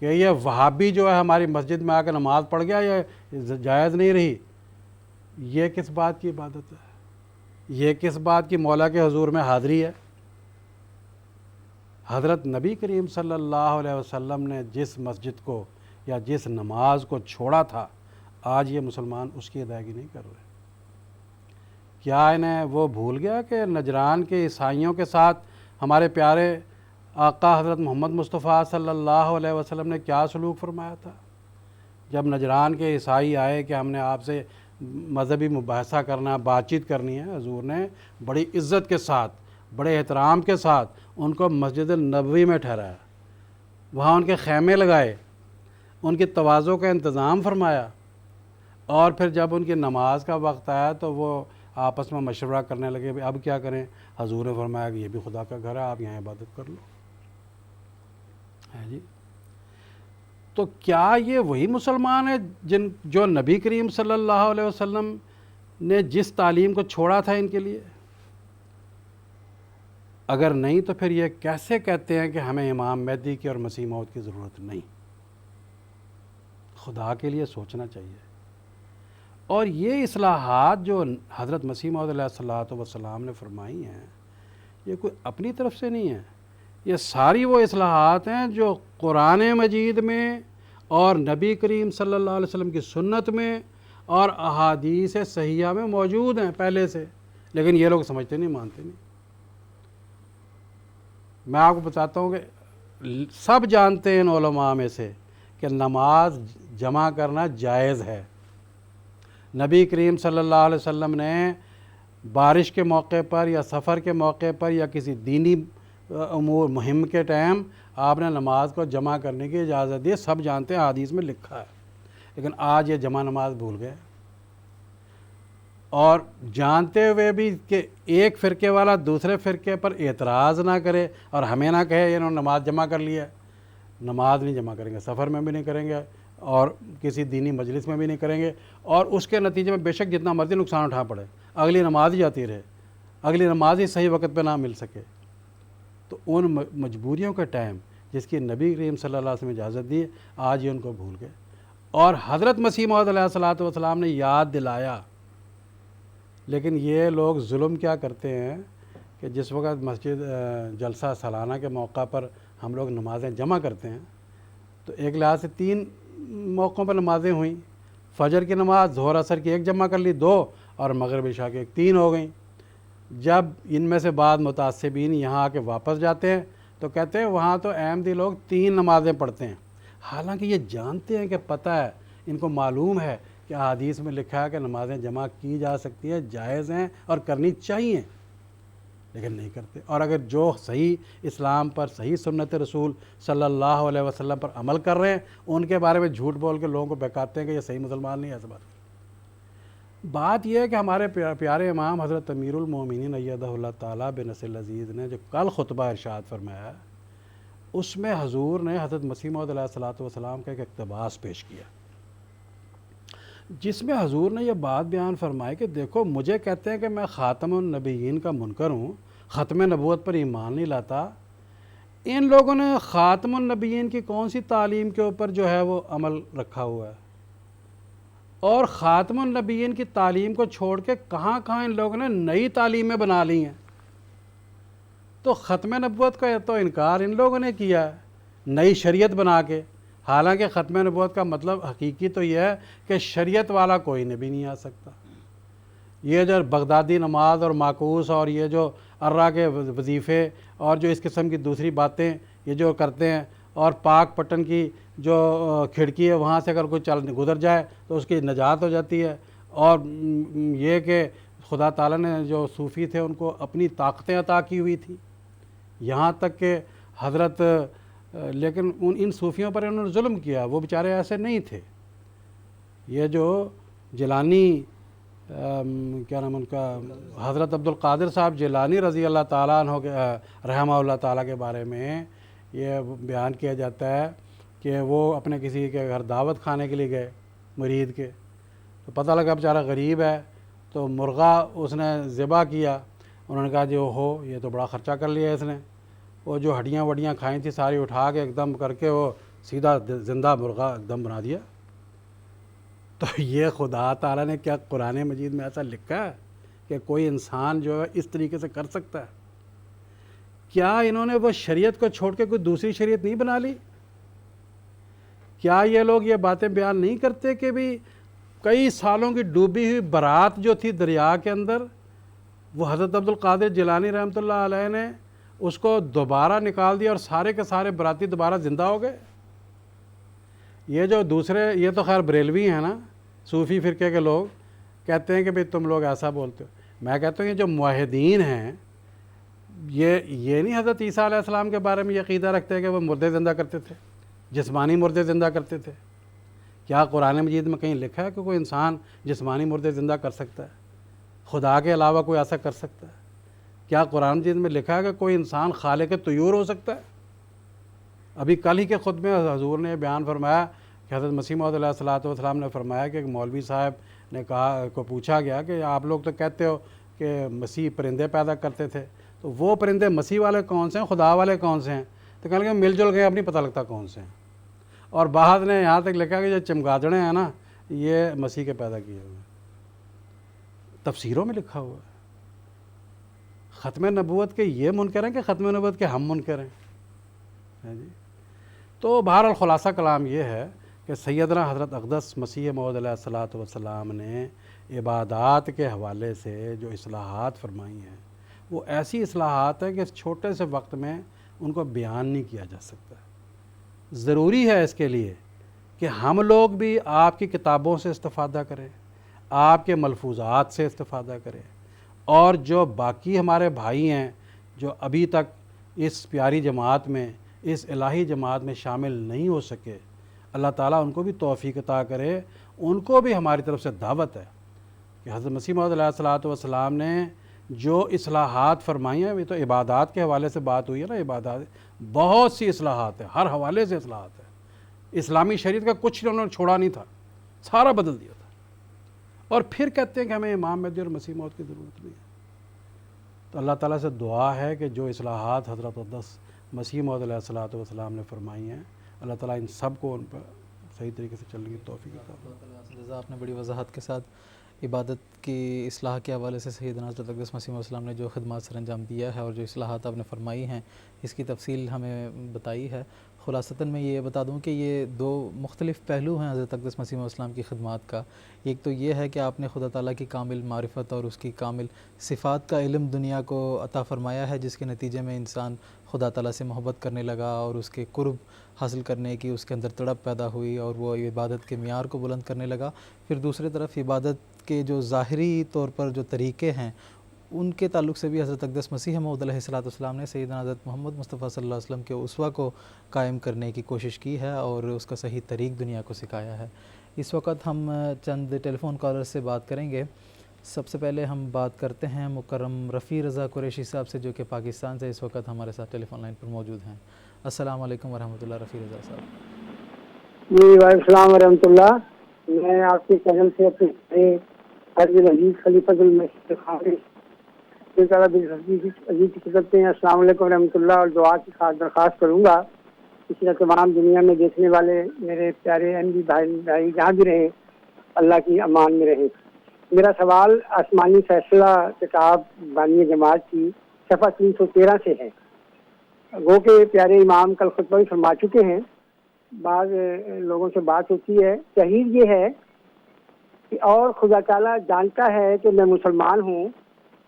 کہ یہ وہابی جو ہے ہماری مسجد میں آ کے نماز پڑھ گیا، یہ جائز نہیں رہی۔ یہ کس بات کی عبادت ہے؟ یہ کس بات کی مولا کے حضور میں حاضری ہے؟ حضرت نبی کریم صلی اللہ علیہ وسلم نے جس مسجد کو یا جس نماز کو چھوڑا تھا، آج یہ مسلمان اس کی ادائیگی نہیں کر رہے۔ کیا انہیں وہ بھول گیا کہ نجران کے عیسائیوں کے ساتھ ہمارے پیارے آقا حضرت محمد مصطفیٰ صلی اللہ علیہ وسلم نے کیا سلوک فرمایا تھا؟ جب نجران کے عیسائی آئے کہ ہم نے آپ سے مذہبی مباحثہ کرنا، بات چیت کرنی ہے، حضور نے بڑی عزت کے ساتھ، بڑے احترام کے ساتھ ان کو مسجد النبوی میں ٹھہرایا، وہاں ان کے خیمے لگائے، ان کی تواضع کا انتظام فرمایا، اور پھر جب ان کی نماز کا وقت آیا تو وہ آپس میں مشورہ کرنے لگے اب کیا کریں؟ حضور نے فرمایا کہ یہ بھی خدا کا گھر ہے، آپ یہاں عبادت کر لو۔ ہے جی، تو کیا یہ وہی مسلمان ہے جو نبی کریم صلی اللہ علیہ وسلم نے جس تعلیم کو چھوڑا تھا ان کے لیے؟ اگر نہیں تو پھر یہ کیسے کہتے ہیں کہ ہمیں امام مہدی کی اور مسیح موعود کی ضرورت نہیں؟ خدا کے لیے سوچنا چاہیے۔ اور یہ اصلاحات جو حضرت مسیح موعود علیہ الصلوۃ والسلام نے فرمائی ہیں، یہ کوئی اپنی طرف سے نہیں ہے، یہ ساری وہ اصلاحات ہیں جو قرآن مجید میں اور نبی کریم صلی اللہ علیہ وسلم کی سنت میں اور احادیث صحیحہ میں موجود ہیں پہلے سے، لیکن یہ لوگ سمجھتے نہیں، مانتے نہیں۔ میں آپ کو بتاتا ہوں کہ سب جانتے ہیں ان علماء میں سے کہ نماز جمع کرنا جائز ہے۔ نبی کریم صلی اللہ علیہ وسلم نے بارش کے موقع پر یا سفر کے موقع پر یا کسی دینی امور مہم کے ٹائم آپ نے نماز کو جمع کرنے کی اجازت دی، سب جانتے ہیں، حدیث میں لکھا ہے، لیکن آج یہ جمع نماز بھول گئے، اور جانتے ہوئے بھی کہ ایک فرقے والا دوسرے فرقے پر اعتراض نہ کرے اور ہمیں نہ کہے انہوں نے نماز جمع کر لی ہے۔ نماز نہیں جمع کریں گے، سفر میں بھی نہیں کریں گے اور کسی دینی مجلس میں بھی نہیں کریں گے، اور اس کے نتیجے میں بے شک جتنا مرضی نقصان اٹھا پڑے، اگلی نماز ہی جاتی رہے، اگلی نماز ہی صحیح وقت پہ نہ مل سکے، تو ان مجبوریوں کا ٹائم جس کی نبی کریم صلی اللہ علیہ وسلم نے اجازت دی، آج یہ ان کو بھول گئے۔ اور حضرت مسیح موعود علیہ الصلوۃ والسلام نے یاد دلایا، لیکن یہ لوگ ظلم کیا کرتے ہیں کہ جس وقت مسجد جلسہ سالانہ کے موقع پر ہم لوگ نمازیں جمع کرتے ہیں تو ایک لحاظ سے 3 موقعوں پر نمازیں ہوئیں، فجر کی نماز ظہر اثر کی ایک جمع کر لی 2، اور مغرب عشاء کی 3 ہو گئیں۔ جب ان میں سے بعض متعصبین یہاں آ کے واپس جاتے ہیں تو کہتے ہیں وہاں تو احمدی لوگ 3 نمازیں پڑھتے ہیں، حالانکہ یہ جانتے ہیں کہ پتہ ہے، ان کو معلوم ہے کہ حدیث میں لکھا ہے کہ نمازیں جمع کی جا سکتی ہیں، جائز ہیں اور کرنی چاہیے، لیکن نہیں کرتے۔ اور اگر جو صحیح اسلام پر، صحیح سنت رسول صلی اللہ علیہ وسلم پر عمل کر رہے ہیں، ان کے بارے میں جھوٹ بول کے لوگوں کو بہکاتے ہیں کہ یہ صحیح مسلمان نہیں ہے۔ ایسا بات یہ ہے کہ ہمارے پیارے امام حضرت امیر المومنین ایدہ اللہ تعالیٰ بنصر العزیز نے جو کل خطبہ ارشاد فرمایا، اس میں حضور نے حضرت مسیح موعود علیہ الصلوۃ والسلام کا ایک اقتباس پیش کیا، جس میں حضور نے یہ بات بیان فرمائی کہ دیکھو مجھے کہتے ہیں کہ میں خاتم النبیین کا منکر ہوں، ختم نبوت پر ایمان نہیں لاتا، ان لوگوں نے خاتم النبیین کی کون سی تعلیم کے اوپر جو ہے وہ عمل رکھا ہوا ہے، اور خاتم النبیین کی تعلیم کو چھوڑ کے کہاں کہاں ان لوگوں نے نئی تعلیمیں بنا لی ہیں۔ تو ختم نبوت کا تو انکار ان لوگوں نے کیا ہے نئی شریعت بنا کے، حالانکہ ختم نبوت کا مطلب حقیقی تو یہ ہے کہ شریعت والا کوئی نبی نہیں آ سکتا۔ یہ جو بغدادی نماز اور معکوس اور یہ جو ارّا کے وظیفے اور جو اس قسم کی دوسری باتیں یہ جو کرتے ہیں، اور پاک پٹن کی جو کھڑکی ہے وہاں سے اگر کوئی گزر جائے تو اس کی نجات ہو جاتی ہے، اور یہ کہ خدا تعالیٰ نے جو صوفی تھے ان کو اپنی طاقتیں عطا کی ہوئی تھی، یہاں تک کہ حضرت لیکن ان صوفیوں پر انہوں نے ظلم کیا، وہ بیچارے ایسے نہیں تھے۔ یہ جو جیلانی کیا نام ان کا، حضرت عبد القادر صاحب جیلانی رضی اللہ تعالیٰ عنہ کے رحمہ اللہ تعالیٰ کے بارے میں یہ بیان کیا جاتا ہے کہ وہ اپنے کسی کے گھر دعوت کھانے کے لیے گئے مرید کے، تو پتہ لگا بیچارہ غریب ہے، تو مرغا اس نے ذبح کیا، انہوں نے کہا جو ہو یہ تو بڑا خرچہ کر لیا اس نے، وہ جو ہڈیاں وڈیاں کھائیں تھیں ساری اٹھا کے ایک دم کر کے وہ سیدھا زندہ مرغا ایک دم بنا دیا۔ تو یہ خدا تعالیٰ نے کیا قرآن مجید میں ایسا لکھا ہے کہ کوئی انسان جو ہے اس طریقے سے کر سکتا ہے؟ کیا انہوں نے وہ شریعت کو چھوڑ کے کوئی دوسری شریعت نہیں بنا لی؟ کیا یہ لوگ یہ باتیں بیان نہیں کرتے کہ بھی کئی سالوں کی ڈوبی ہوئی برات جو تھی دریا کے اندر، وہ حضرت عبد القادر جیلانی رحمۃ اللہ علیہ نے اس کو دوبارہ نکال دیا اور سارے کے سارے براتی دوبارہ زندہ ہو گئے؟ یہ جو دوسرے، یہ تو خیر بریلوی ہیں نا، صوفی فرقے کے لوگ کہتے ہیں کہ بھئی تم لوگ ایسا بولتے ہو۔ میں کہتا ہوں یہ جو موحدین ہیں یہ نہیں حضرت عیسیٰ علیہ السلام کے بارے میں یہ عقیدہ رکھتے ہیں کہ وہ مردے زندہ کرتے تھے، جسمانی مردے زندہ کرتے تھے؟ کیا قرآن مجید میں کہیں لکھا ہے کہ کوئی انسان جسمانی مردے زندہ کر سکتا ہے؟ خدا کے علاوہ کوئی ایسا کر سکتا ہے؟ کیا قرآن مجید میں لکھا ہے کہ کوئی انسان خالق طیور ہو سکتا ہے؟ ابھی کل ہی کے خطبے میں حضور نے بیان فرمایا کہ حضرت مسیح موعود علیہ الصلوۃ والسلام نے فرمایا کہ ایک مولوی صاحب نے کو پوچھا گیا کہ آپ لوگ تو کہتے ہو کہ مسیح پرندے پیدا کرتے تھے، تو وہ پرندے مسیح والے کون سے ہیں، خدا والے کون سے ہیں؟ تو کہنے لگے مل جل گئے، اب نہیں پتہ لگتا کون سے ہیں۔ اور بعد نے یہاں تک لکھا کہ جو چمگادڑیں ہیں نا یہ مسیح کے پیدا کیے ہوئے ہیں، تفسیروں میں لکھا ہوا ہے۔ ختم نبوت کے یہ منکر ہیں کہ ختم نبوت کے ہم منکر ہیں؟ جی تو بہرحال خلاصہ کلام یہ ہے کہ سیدنا حضرت اقدس مسیح موعود علیہ الصلوۃ والسلام نے عبادات کے حوالے سے جو اصلاحات فرمائی ہیں وہ ایسی اصلاحات ہیں کہ اس چھوٹے سے وقت میں ان کو بیان نہیں کیا جا سکتا۔ ضروری ہے اس کے لیے کہ ہم لوگ بھی آپ کی کتابوں سے استفادہ کریں، آپ کے ملفوظات سے استفادہ کریں، اور جو باقی ہمارے بھائی ہیں جو ابھی تک اس پیاری جماعت میں، اس الہی جماعت میں شامل نہیں ہو سکے، اللہ تعالیٰ ان کو بھی توفیق عطا کرے۔ ان کو بھی ہماری طرف سے دعوت ہے کہ حضرت مسیح موعود علیہ الصلوۃ والسلام نے جو اصلاحات فرمائی ہیں، یہ تو عبادات کے حوالے سے بات ہوئی ہے نا، عبادات بہت سی اصلاحات ہیں، ہر حوالے سے اصلاحات ہیں۔ اسلامی شریعت کا کچھ انہوں نے چھوڑا نہیں تھا، سارا بدل دیا تھا، اور پھر کہتے ہیں کہ ہمیں امام مہدی اور مسیح موعود کی ضرورت نہیں ہے۔ تو اللہ تعالیٰ سے دعا ہے کہ جو اصلاحات حضرت اقدس مسیح موعود علیہ الصلوۃ والسلام نے فرمائی ہیں، اللہ تعالیٰ ان سب کو ان پر صحیح طریقے سے چلنے کی توفیق عطا فرمائے۔ آپ نے بڑی وضاحت کے ساتھ عبادت کی اصلاح کے حوالے سے سیدنا حضرت اقدس مسیح موعود السلام نے جو خدمات سر انجام دیا ہے اور جو اصلاحات آپ نے فرمائی ہیں اس کی تفصیل ہمیں بتائی ہے۔ خلاصتاً میں یہ بتا دوں کہ یہ دو مختلف پہلو ہیں حضرت اقدس مسیح موعود السلام کی خدمات کا۔ ایک تو یہ ہے کہ آپ نے خدا تعالیٰ کی کامل معرفت اور اس کی کامل صفات کا علم دنیا کو عطا فرمایا ہے، جس کے نتیجے میں انسان خدا تعالیٰ سے محبت کرنے لگا اور اس کے قرب حاصل کرنے کی اس کے اندر تڑپ پیدا ہوئی اور وہ عبادت کے معیار کو بلند کرنے لگا۔ پھر دوسری طرف عبادت کے جو ظاہری طور پر جو طریقے ہیں ان کے تعلق سے بھی حضرت اقدس مسیح موعود علیہ السلام نے سیدنا حضرت محمد مصطفیٰ صلی اللہ علیہ وسلم کے اسوہ کو قائم کرنے کی کوشش کی ہے اور اس کا صحیح طریق دنیا کو سکھایا ہے۔ اس وقت ہم چند ٹیلی فون کالر سے بات کریں گے۔ سب سے پہلے ہم بات کرتے ہیں مکرم رفیع رضا قریشی صاحب سے، جو کہ پاکستان سے اس وقت ہمارے ساتھ ٹیلی فون لائن پر موجود ہیں۔ السلام علیکم ورحمۃ اللہ۔ رفیع رضا صاحب جی وعلیکم السلام ورحمۃ اللہ۔ میں آپ کے چینل سے اپنے عزیز خلیفۃ المسیح خان عزیز کی خدمت میں السلام علیکم ورحمۃ اللہ، اور دعا کی خاص درخواست کروں گا اسی طرح تمام دنیا میں دیکھنے والے میرے پیارے احمدی بھائی جہاں بھی رہیں اللہ کی امان میں رہیں۔ میرا سوال آسمانی فیصلہ کتاب بانی جماعت کی صفحہ 313 سے ہے۔ وہ کہ پیارے امام کل خطبہ بھی فرما چکے ہیں، بعض لوگوں سے بات ہوتی ہے، تحریر یہ ہے کہ اور خدا تعالیٰ جانتا ہے کہ میں مسلمان ہوں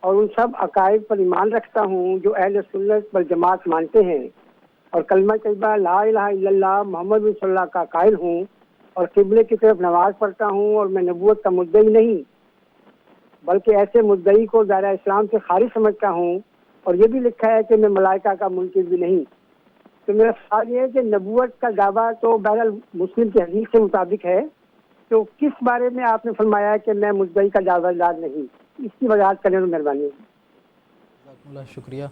اور ان سب عقائد پر ایمان رکھتا ہوں جو اہل سنت والجماعت مانتے ہیں، اور کلمہ طیبہ لا الہ الا اللہ محمد رسول اللہ کا قائل ہوں، اور قبلے کی طرف نماز پڑھتا ہوں، اور میں نبوت کا مدعی نہیں بلکہ ایسے مدعی کو دائرہ اسلام سے خارج سمجھتا ہوں، اور یہ بھی لکھا ہے کہ میں ملائکہ کا منکر بھی نہیں۔ تو میرا سوال یہ ہے کہ نبوت کا دعویٰ تو بہرحال مسلم کی حدیث کے مطابق ہے، تو کس بارے میں آپ نے فرمایا کہ میں مدعی کا دعویٰ دار نہیں؟ اس کی وضاحت کرنے میں مہربانی ہوگی۔ جزاکم اللہ شکریہ۔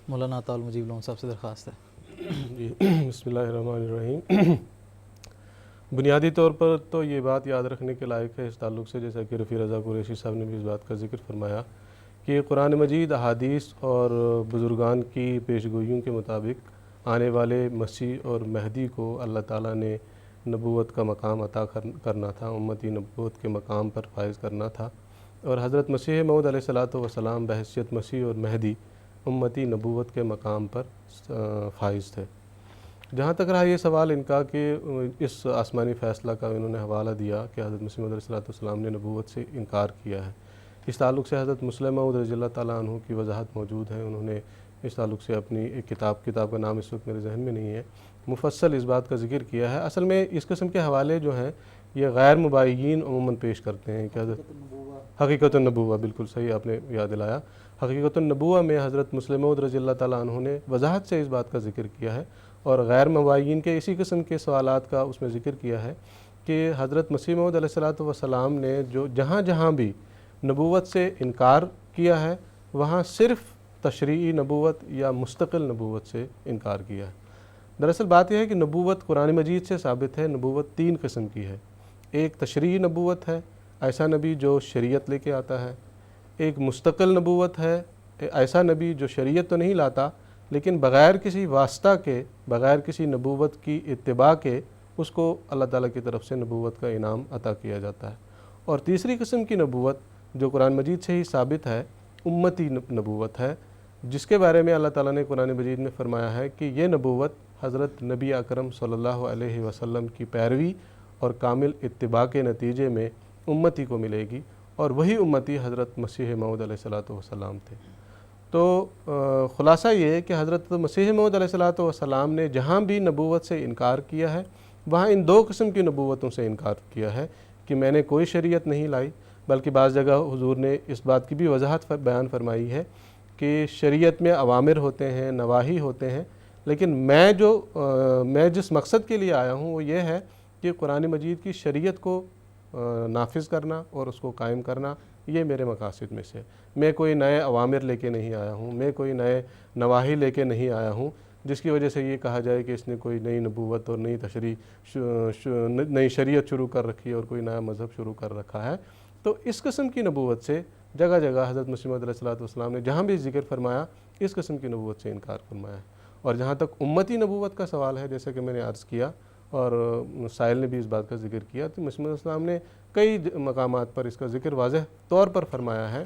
مولانا عطا المجیب لون صاحب سے درخواست ہے۔ جی بسم اللہ الرحمن الرحیم۔ بنیادی طور پر تو یہ بات یاد رکھنے کے لائق ہے اس تعلق سے، جیسا کہ رفیع رضا قریشی صاحب نے بھی اس بات کا ذکر فرمایا کہ قرآن مجید، احادیث اور بزرگان کی پیشگوئیوں کے مطابق آنے والے مسیح اور مہدی کو اللہ تعالیٰ نے نبوت کا مقام عطا کرنا تھا، امتی نبوت کے مقام پر فائز کرنا تھا، اور حضرت مسیح موعود علیہ الصلاۃ والسلام بحیثیت مسیح اور مہدی امتی نبوت کے مقام پر فائز تھے۔ جہاں تک رہا یہ سوال ان کا کہ اس آسمانی فیصلہ کا انہوں نے حوالہ دیا کہ حضرت مسیح موعود علیہ الصلاۃ والسلام نے نبوت سے انکار کیا ہے، اس تعلق سے حضرت مسلم موعود رضی اللہ تعالیٰ عنہ کی وضاحت موجود ہے۔ انہوں نے اس تعلق سے اپنی ایک کتاب کا نام اس وقت میرے ذہن میں نہیں ہے، مفصل اس بات کا ذکر کیا ہے۔ اصل میں اس قسم کے حوالے جو ہیں یہ غیر مبایعین عموماً پیش کرتے ہیں کہ حقیقت النبوہ، بالکل صحیح آپ نے یاد دلایا، حقیقت النبوہ میں حضرت مسلم موعود رضی اللہ تعالیٰ عنہ نے وضاحت سے اس بات کا ذکر کیا ہے، اور غیر مبایعین کے اسی قسم کے سوالات کا اس میں ذکر کیا ہے کہ حضرت مسیح موعود علیہ الصلاۃ والسلام نے جو جہاں بھی نبوت سے انکار کیا ہے وہاں صرف تشریعی نبوت یا مستقل نبوت سے انکار کیا ہے۔ دراصل بات یہ ہے کہ نبوت قرآن مجید سے ثابت ہے، نبوت 3 قسم کی ہے۔ ایک تشریعی نبوت ہے، ایسا نبی جو شریعت لے کے آتا ہے۔ ایک مستقل نبوت ہے، ایسا نبی جو شریعت تو نہیں لاتا لیکن بغیر کسی واسطہ کے، بغیر کسی نبوت کی اتباع کے اس کو اللہ تعالیٰ کی طرف سے نبوت کا انعام عطا کیا جاتا ہے۔ اور تیسری قسم کی نبوت جو قرآن مجید سے ہی ثابت ہے، امتی نبوت ہے، جس کے بارے میں اللہ تعالیٰ نے قرآن مجید میں فرمایا ہے کہ یہ نبوت حضرت نبی اکرم صلی اللہ علیہ وسلم کی پیروی اور کامل اتباع کے نتیجے میں امتی کو ملے گی، اور وہی امتی حضرت مسیح موعود علیہ الصلاۃ والسلام تھے۔ تو خلاصہ یہ ہے کہ حضرت مسیح موعود علیہ الصلاۃ والسلام نے جہاں بھی نبوت سے انکار کیا ہے وہاں ان 2 قسم کی نبوتوں سے انکار کیا ہے کہ میں نے کوئی شریعت نہیں لائی، بلکہ بعض جگہ حضور نے اس بات کی بھی وضاحت بیان فرمائی ہے کہ شریعت میں اوامر ہوتے ہیں، نواہی ہوتے ہیں، لیکن میں جس مقصد کے لیے آیا ہوں وہ یہ ہے کہ قرآن مجید کی شریعت کو نافذ کرنا اور اس کو قائم کرنا، یہ میرے مقاصد میں سے۔ میں کوئی نئے اوامر لے کے نہیں آیا ہوں، میں کوئی نئے نواہی لے کے نہیں آیا ہوں جس کی وجہ سے یہ کہا جائے کہ اس نے کوئی نئی نبوت اور نئی شریعت شروع کر رکھی ہے اور کوئی نیا مذہب شروع کر رکھا ہے۔ تو اس قسم کی نبوت سے جگہ جگہ حضرت مسیح موعود علیہ الصلاۃ والسلام نے جہاں بھی ذکر فرمایا اس قسم کی نبوت سے انکار فرمایا ہے۔ اور جہاں تک امتی نبوت کا سوال ہے، جیسا کہ میں نے عرض کیا اور سائل نے بھی اس بات کا ذکر کیا، تو مسیح علیہ السلام نے کئی مقامات پر اس کا ذکر واضح طور پر فرمایا ہے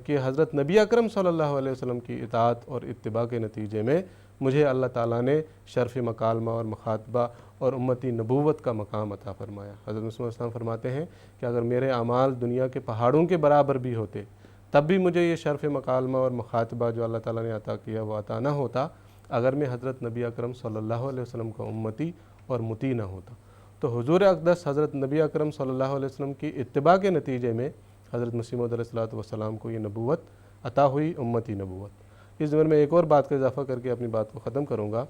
کہ حضرت نبی اکرم صلی اللہ علیہ وسلم کی اطاعت اور اتباع کے نتیجے میں مجھے اللہ تعالیٰ نے شرف مکالمہ اور مخاطبہ اور امتی نبوت کا مقام عطا فرمایا۔ حضرت مسیح علیہ السلام فرماتے ہیں کہ اگر میرے اعمال دنیا کے پہاڑوں کے برابر بھی ہوتے تب بھی مجھے یہ شرف مکالمہ اور مخاطبہ جو اللہ تعالیٰ نے عطا کیا وہ عطا نہ ہوتا اگر میں حضرت نبی اکرم صلی اللہ علیہ وسلم کا امتی اور مطیع نہ ہوتا۔ تو حضور اقدس حضرت نبی اکرم صلی اللہ علیہ وسلم کی اتباع کے نتیجے میں حضرت مسیح موعود علیہ الصلاۃ والسلام کو یہ نبوت عطا ہوئی، امتی نبوت۔ اس ضمن میں ایک اور بات کا اضافہ کر کے اپنی بات کو ختم کروں گا۔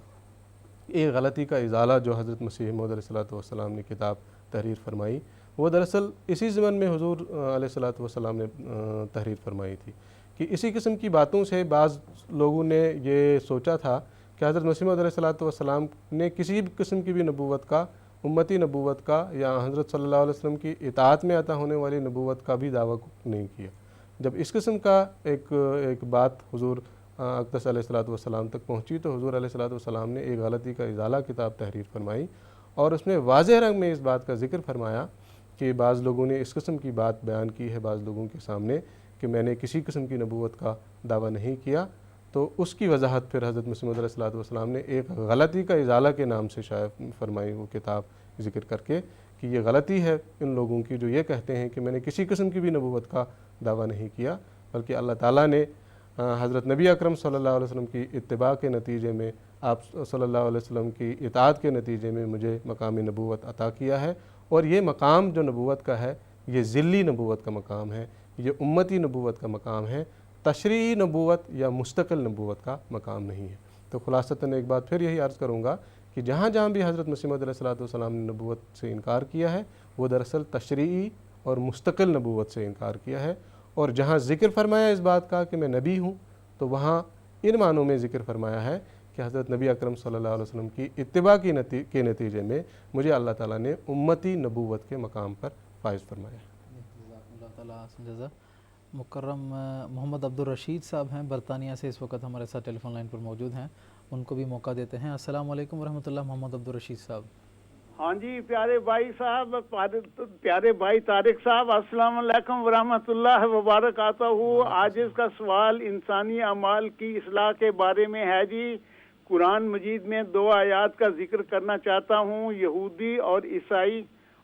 ایک غلطی کا ازالہ جو حضرت مسیح موعود علیہ الصلاۃ والسلام نے کتاب تحریر فرمائی، وہ دراصل اسی ضمن میں حضور علیہ الصلاۃ والسلام نے تحریر فرمائی تھی کہ اسی قسم کی باتوں سے بعض لوگوں نے یہ سوچا تھا کہ حضرت مسیح موعود علیہ الصلاۃ والسلام نے کسی بھی قسم کی بھی نبوت کا، امتی نبوت کا یا حضرت صلی اللہ علیہ وسلم کی اطاعت میں عطا ہونے والی نبوت کا بھی دعویٰ نہیں کیا۔ جب اس قسم کا ایک بات حضور اقدس علیہ الصلوۃ والسلام تک پہنچی تو حضور علیہ الصلوۃ والسلام نے ایک غلطی کا ازالہ کتاب تحریر فرمائی اور اس میں واضح رنگ میں اس بات کا ذکر فرمایا کہ بعض لوگوں نے اس قسم کی بات بیان کی ہے بعض لوگوں کے سامنے کہ میں نے کسی قسم کی نبوت کا دعویٰ نہیں کیا، تو اس کی وضاحت پھر حضرت مسیح موعود علیہ الصلوۃ والسلام نے ایک غلطی کا ازالہ کے نام سے شائع فرمائی وہ کتاب ذکر کر کے کہ یہ غلطی ہے ان لوگوں کی جو یہ کہتے ہیں کہ میں نے کسی قسم کی بھی نبوت کا دعویٰ نہیں کیا، بلکہ اللہ تعالیٰ نے حضرت نبی اکرم صلی اللہ علیہ وسلم کی اتباع کے نتیجے میں، آپ صلی اللہ علیہ وسلم کی اطاعت کے نتیجے میں مجھے مقام نبوت عطا کیا ہے، اور یہ مقام جو نبوت کا ہے یہ ذلی نبوت کا مقام ہے، یہ امتی نبوت کا مقام ہے، تشریعی نبوت یا مستقل نبوت کا مقام نہیں ہے۔ تو خلاصتاً ایک بات پھر یہی عرض کروں گا کہ جہاں جہاں بھی حضرت مسیح موعود علیہ الصلوۃ والسلام نے نبوت سے انکار کیا ہے وہ دراصل تشریعی اور مستقل نبوت سے انکار کیا ہے، اور جہاں ذکر فرمایا اس بات کا کہ میں نبی ہوں تو وہاں ان معنوں میں ذکر فرمایا ہے کہ حضرت نبی اکرم صلی اللہ علیہ وسلم کی اتباع کے نتیجے میں مجھے اللہ تعالیٰ نے امتی نبوت کے مقام پر فائز فرمایا ہے۔ اللہ تعالیٰ جزا۔ مکرم محمد عبدالرشید صاحب ہیں برطانیہ سے، اس وقت ہمارے ساتھ ٹیلی فون لائن پر موجود ہیں، ان کو بھی موقع دیتے ہیں۔ السلام علیکم ورحمۃ اللہ محمد عبدالرشید صاحب۔ ہاں جی پیارے بھائی صاحب، پیارے بھائی طارق صاحب، السلام علیکم ورحمۃ اللہ وبرکاتہ۔ آج اس کا سوال انسانی اعمال کی اصلاح کے بارے میں ہے جی۔ قرآن مجید میں 2 آیات کا ذکر کرنا چاہتا ہوں۔ یہودی اور عیسائی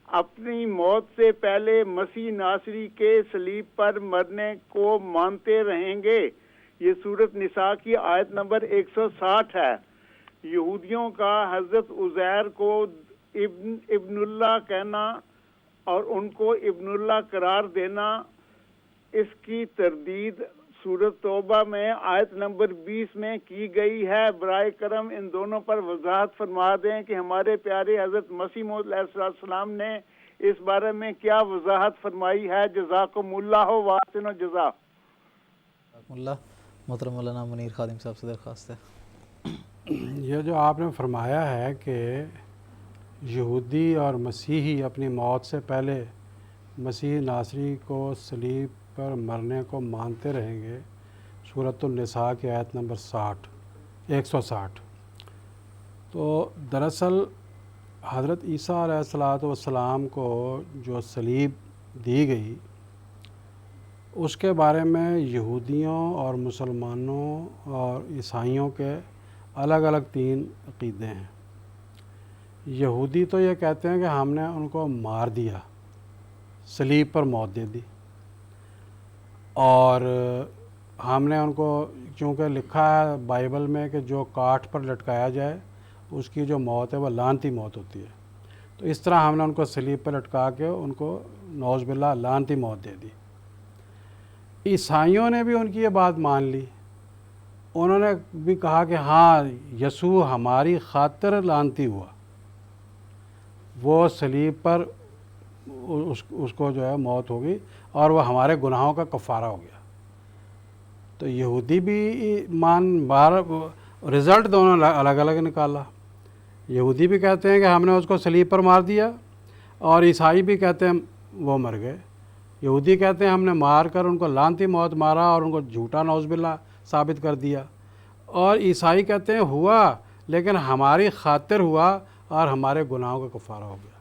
اپنی موت سے پہلے مسیح ناصری کے صلیب پر مرنے کو مانتے رہیں گے۔ یہ سورۃ نساء کی آیت نمبر 160 ہے۔ یہودیوں کا حضرت عزیر کو ابن اللہ کہنا اور ان کو ابن اللہ قرار دینا، اس کی تردید سورۃ توبہ میں آیت نمبر 20 میں کی گئی ہے۔ برائے کرم ان دونوں پر وضاحت فرما دیں کہ ہمارے پیارے حضرت مسیح موعود علیہ السلام نے اس بارے میں کیا وضاحت فرمائی ہے۔ جزاکم اللہ واسن الجزا۔ اللہ محترم مولانا منیر خادم صاحب سے درخواست ہے۔ یہ جو آپ نے فرمایا ہے کہ یہودی اور مسیحی اپنی موت سے پہلے مسیح ناصری کو صلیب پر مرنے کو مانتے رہیں گے، سورۃ النساء کی آیت نمبر 160۔ تو دراصل حضرت عیسیٰ علیہ الصلوۃ والسلام کو جو صلیب دی گئی اس کے بارے میں یہودیوں اور مسلمانوں اور عیسائیوں کے الگ الگ 3 عقیدے ہیں۔ یہودی تو یہ کہتے ہیں کہ ہم نے ان کو مار دیا، صلیب پر موت دے دی، اور ہم نے ان کو چونکہ لکھا ہے بائبل میں کہ جو کاٹھ پر لٹکایا جائے اس کی جو موت ہے وہ لعنتی موت ہوتی ہے، تو اس طرح ہم نے ان کو صلیب پر لٹکا کے ان کو نعوذ باللہ لعنتی موت دے دی۔ عیسائیوں نے بھی ان کی یہ بات مان لی، انہوں نے بھی کہا کہ ہاں یسوع ہماری خاطر لعنتی ہوا، وہ صلیب پر اس کو جو ہے موت ہوگی اور وہ ہمارے گناہوں کا کفارہ ہو گیا۔ تو یہودی بھی رزلٹ دونوں الگ الگ نکالا۔ یہودی بھی کہتے ہیں کہ ہم نے اس کو صلیب پر مار دیا، اور عیسائی بھی کہتے ہیں وہ مر گئے۔ یہودی کہتے ہیں ہم نے مار کر ان کو لعنتی موت مارا اور ان کو جھوٹا نعوذ باللہ ثابت کر دیا، اور عیسائی کہتے ہیں ہوا لیکن ہماری خاطر ہوا اور ہمارے گناہوں کا کفارہ ہو گیا۔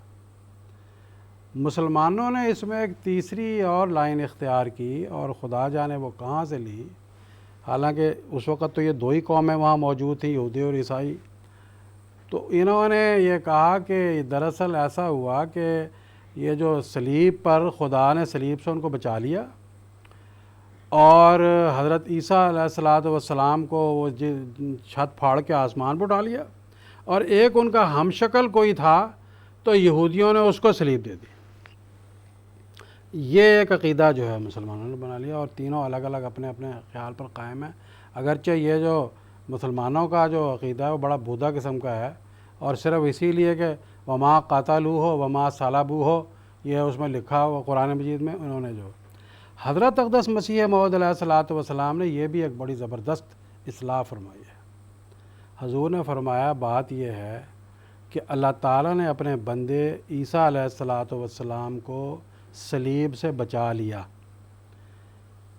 مسلمانوں نے اس میں ایک تیسری اور لائن اختیار کی، اور خدا جانے وہ کہاں سے لی، حالانکہ اس وقت تو یہ 2 ہی قومیں وہاں موجود تھیں، یہودی اور عیسائی۔ تو انہوں نے یہ کہا کہ دراصل ایسا ہوا کہ یہ جو صلیب پر خدا نے صلیب سے ان کو بچا لیا، اور حضرت عیسیٰ علیہ الصلوۃ والسلام کو وہ چھت پھاڑ کے آسمان پر اٹھا لیا، اور ایک ان کا ہم شکل کوئی تھا تو یہودیوں نے اس کو صلیب دے دی۔ یہ ایک عقیدہ جو ہے مسلمانوں نے بنا لیا، اور تینوں الگ الگ اپنے اپنے خیال پر قائم ہیں۔ اگرچہ یہ جو مسلمانوں کا جو عقیدہ ہے وہ بڑا بودا قسم کا ہے، اور صرف اسی لیے کہ وما قاتلوہ ہو وما صلبوہ ہو، یہ اس میں لکھا ہوا قرآن مجید میں، انہوں نے جو حضرت اقدس مسیح موعود علیہ الصلوۃ والسلام نے یہ بھی ایک بڑی زبردست اصلاح فرمائی ہے۔ حضور نے فرمایا بات یہ ہے کہ اللہ تعالیٰ نے اپنے بندے عیسیٰ علیہ الصلوۃ والسلام کو صلیب سے بچا لیا۔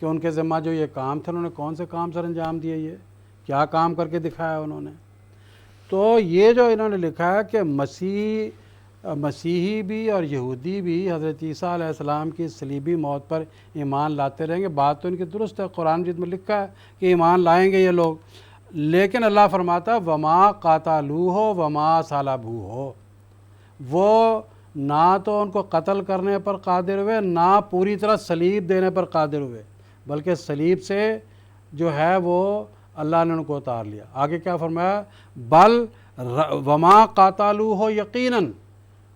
کہ ان کے ذمہ جو یہ کام تھے انہوں نے کون سے کام سر انجام دیے، یہ کیا کام کر کے دکھایا انہوں نے۔ تو یہ جو انہوں نے لکھا ہے کہ مسیحی بھی اور یہودی بھی حضرت عیسیٰ علیہ السلام کی صلیبی موت پر ایمان لاتے رہیں گے، بات تو ان کی درست ہے، قرآن مجید میں لکھا ہے کہ ایمان لائیں گے یہ لوگ، لیکن اللہ فرماتا ہے وما قاتلوہ وما صلبوہ، وہ نہ تو ان کو قتل کرنے پر قادر ہوئے، نہ پوری طرح صلیب دینے پر قادر ہوئے، بلکہ صلیب سے جو ہے وہ اللہ نے ان کو اتار لیا۔ آگے کیا فرمایا، بل وما قاتلوہ یقیناً،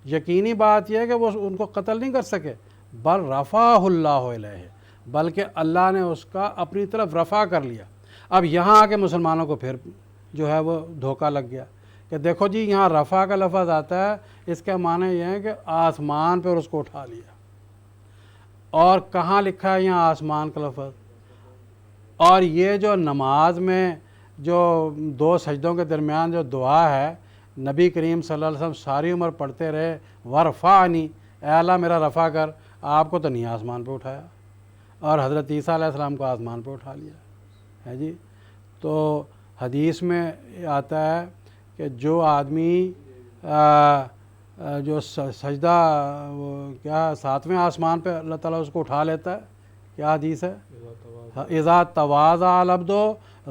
یقینی بات یہ ہے کہ وہ ان کو قتل نہیں کر سکے، بل رفعہ اللہ الیہ، بلکہ اللہ نے اس کا اپنی طرف رفع کر لیا۔ اب یہاں آ کے مسلمانوں کو پھر جو ہے وہ دھوکہ لگ گیا کہ دیکھو جی یہاں رفع کا لفظ آتا ہے، اس کا معنی یہ ہے کہ آسمان پر اس کو اٹھا لیا، اور کہاں لکھا ہے یہاں آسمان کا لفظ؟ اور یہ جو نماز میں جو دو سجدوں کے درمیان جو دعا ہے، نبی کریم صلی اللہ علیہ وسلم ساری عمر پڑھتے رہے، ورفعنی، اے اللہ میرا رفع کر، آپ کو تو نہیں آسمان پہ اٹھایا، اور حضرت عیسیٰ علیہ السلام کو آسمان پہ اٹھا لیا ہے جی۔ تو حدیث میں آتا ہے کہ جو آدمی جو سجدہ کیا 7ویں آسمان پہ اللہ تعالیٰ اس کو اٹھا لیتا ہے، کیا حدیث ہے، اذا تواضع العبد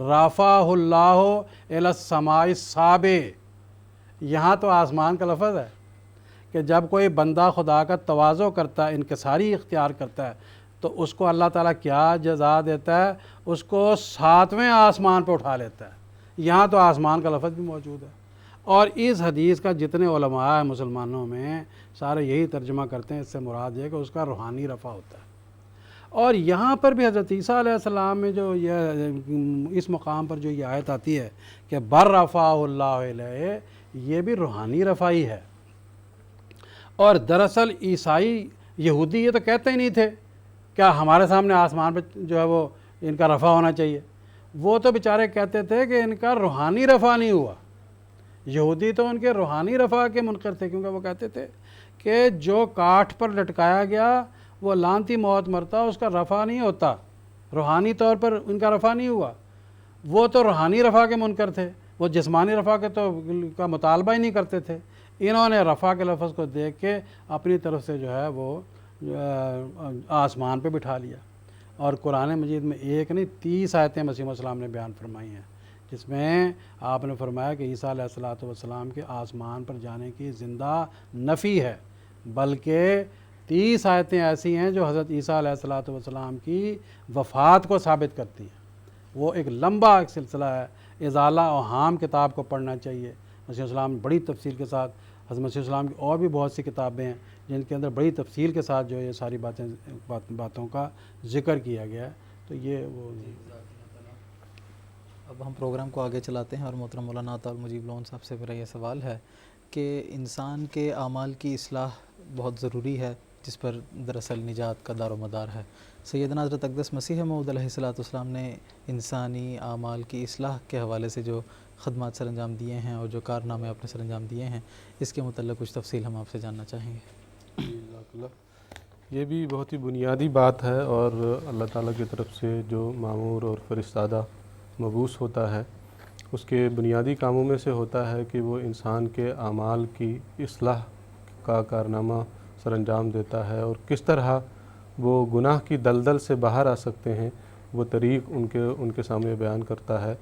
رفعہ اللہ الی السماء السابع، یہاں تو آسمان کا لفظ ہے کہ جب کوئی بندہ خدا کا تواضع کرتا ہے، انکساری اختیار کرتا ہے، تو اس کو اللہ تعالیٰ کیا جزا دیتا ہے، اس کو 7ویں آسمان پہ اٹھا لیتا ہے۔ یہاں تو آسمان کا لفظ بھی موجود ہے، اور اس حدیث کا جتنے علماء ہیں مسلمانوں میں سارے یہی ترجمہ کرتے ہیں، اس سے مراد یہ ہے کہ اس کا روحانی رفع ہوتا ہے۔ اور یہاں پر بھی حضرت عیسیٰ علیہ السلام میں جو یہ اس مقام پر جو یہ آیت آتی ہے کہ بر رفعہ اللہ الیہ، یہ بھی روحانی رفعی ہے۔ اور دراصل عیسائی یہودی یہ تو کہتے ہی نہیں تھے کیا ہمارے سامنے آسمان پہ جو ہے وہ ان کا رفع ہونا چاہیے، وہ تو بیچارے کہتے تھے کہ ان کا روحانی رفع نہیں ہوا۔ یہودی تو ان کے روحانی رفع کے منکر تھے، کیونکہ وہ کہتے تھے کہ جو کاٹھ پر لٹکایا گیا وہ لعنتی موت مرتا، اس کا رفع نہیں ہوتا، روحانی طور پر ان کا رفع نہیں ہوا۔ وہ تو روحانی رفع کے منکر تھے، وہ جسمانی رفع کے تو کا مطالبہ ہی نہیں کرتے تھے۔ انہوں نے رفع کے لفظ کو دیکھ کے اپنی طرف سے جو ہے وہ آسمان پہ بٹھا لیا۔ اور قرآن مجید میں ایک نہیں 30 آیتیں مسیح السلام نے بیان فرمائی ہیں، جس میں آپ نے فرمایا کہ عیسیٰ علیہ السلام کے آسمان پر جانے کی زندہ نفی ہے، بلکہ 30 آیتیں ایسی ہیں جو حضرت عیسیٰ علیہ السلام کی وفات کو ثابت کرتی ہیں۔ وہ ایک لمبا ایک سلسلہ ہے، ازالہ اوہام کتاب کو پڑھنا چاہیے۔ مسیح السلام بڑی تفصیل کے ساتھ، حضرت مسیح السلام کی اور بھی بہت سی کتابیں ہیں جن کے اندر بڑی تفصیل کے ساتھ جو یہ ساری باتوں کا ذکر کیا گیا ہے۔ تو یہ وہ اب ہم پروگرام کو آگے چلاتے ہیں، اور محترم مولانا عطا المجیب لون صاحب سے میرا یہ سوال ہے کہ انسان کے اعمال کی اصلاح بہت ضروری ہے، جس پر دراصل نجات کا دار و مدار ہے۔ سیدنا حضرت اقدس مسیح موعود علیہ السلام نے انسانی اعمال کی اصلاح کے حوالے سے جو خدمات سر انجام دیے ہیں اور جو کارنامے آپ نے سر انجام دیے ہیں، اس کے متعلق کچھ تفصیل ہم آپ سے جاننا چاہیں گے۔ یہ بھی بہت ہی بنیادی بات ہے، اور اللہ تعالیٰ کی طرف سے جو مامور اور فرستادہ مبعوث ہوتا ہے، اس کے بنیادی کاموں میں سے ہوتا ہے کہ وہ انسان کے اعمال کی اصلاح کا کارنامہ سر انجام دیتا ہے، اور کس طرح وہ گناہ کی دلدل سے باہر آ سکتے ہیں وہ طریق ان کے سامنے بیان کرتا ہے،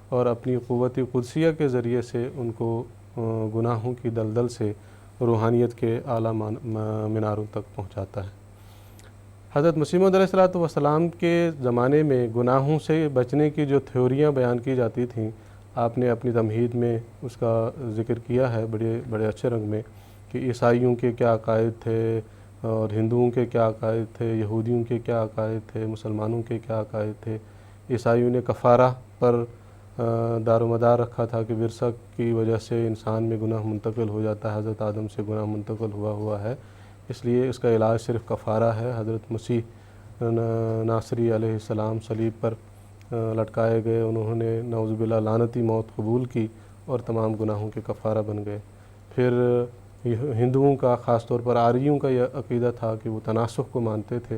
اور اپنی قوت قدسیہ کے ذریعے سے ان کو گناہوں کی دلدل سے روحانیت کے اعلیٰ میناروں تک پہنچاتا ہے۔ حضرت مسیح موعود علیہ السلام کے زمانے میں گناہوں سے بچنے کی جو تھیوریاں بیان کی جاتی تھیں، آپ نے اپنی تمہید میں اس کا ذکر کیا ہے بڑے اچھے رنگ میں، کہ عیسائیوں کے کیا عقائد تھے، اور ہندوؤں کے کیا عقائد تھے، یہودیوں کے کیا عقائد تھے، مسلمانوں کے کیا عقائد تھے۔ عیسائیوں نے کفارہ پر دار و مدار رکھا تھا کہ ورثہ کی وجہ سے انسان میں گناہ منتقل ہو جاتا ہے، حضرت آدم سے گناہ منتقل ہوا ہے، اس لیے اس کا علاج صرف کفارہ ہے۔ حضرت مسیح ناصری علیہ السلام صلیب پر لٹکائے گئے، انہوں نے نعوذ باللہ لعنتی موت قبول کی اور تمام گناہوں کے کفارہ بن گئے۔ پھر ہندوؤں کا، خاص طور پر آریوں کا یہ عقیدہ تھا کہ وہ تناسخ کو مانتے تھے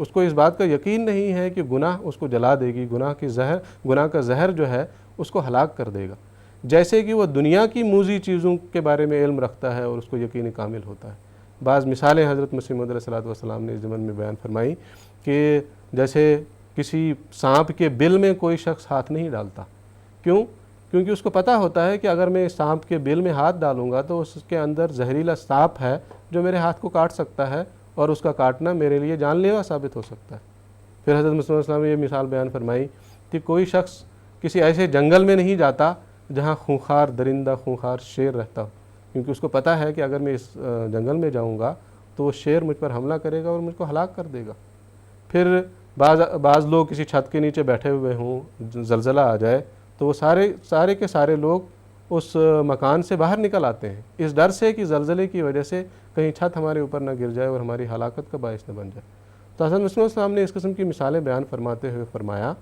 اس کو اس بات کا یقین نہیں ہے کہ گناہ اس کو جلا دے گی، گناہ کا زہر جو ہے اس کو ہلاک کر دے گا، جیسے کہ وہ دنیا کی موذی چیزوں کے بارے میں علم رکھتا ہے اور اس کو یقین کامل ہوتا ہے۔ بعض مثالیں حضرت مسیح موعود علیہ السلام نے اس ضمن میں بیان فرمائی کہ جیسے کسی سانپ کے بل میں کوئی شخص ہاتھ نہیں ڈالتا، کیونکہ اس کو پتہ ہوتا ہے کہ اگر میں اس سانپ کے بل میں ہاتھ ڈالوں گا تو اس کے اندر زہریلا سانپ ہے جو میرے ہاتھ کو کاٹ سکتا ہے اور اس کا کاٹنا میرے لیے جان لیوا ثابت ہو سکتا ہے۔ پھر حضرت مسیح علیہ السلام نے یہ مثال بیان فرمائی کہ کوئی شخص کسی ایسے جنگل میں نہیں جاتا جہاں خونخوار درندہ، خونخوار شیر رہتا ہو، کیونکہ اس کو پتہ ہے کہ اگر میں اس جنگل میں جاؤں گا تو وہ شیر مجھ پر حملہ کرے گا اور مجھ کو ہلاک کر دے گا۔ پھر بعض لوگ کسی چھت کے نیچے بیٹھے ہوئے ہوں، زلزلہ آ جائے تو وہ سارے کے سارے لوگ اس مکان سے باہر نکل آتے ہیں، اس ڈر سے کہ زلزلے کی وجہ سے کہیں چھت ہمارے اوپر نہ گر جائے اور ہماری ہلاکت کا باعث نہ بن جائے۔ تو حضرت مسیح السلام نے اس قسم کی مثالیں بیان فرماتے ہوئے فرمایا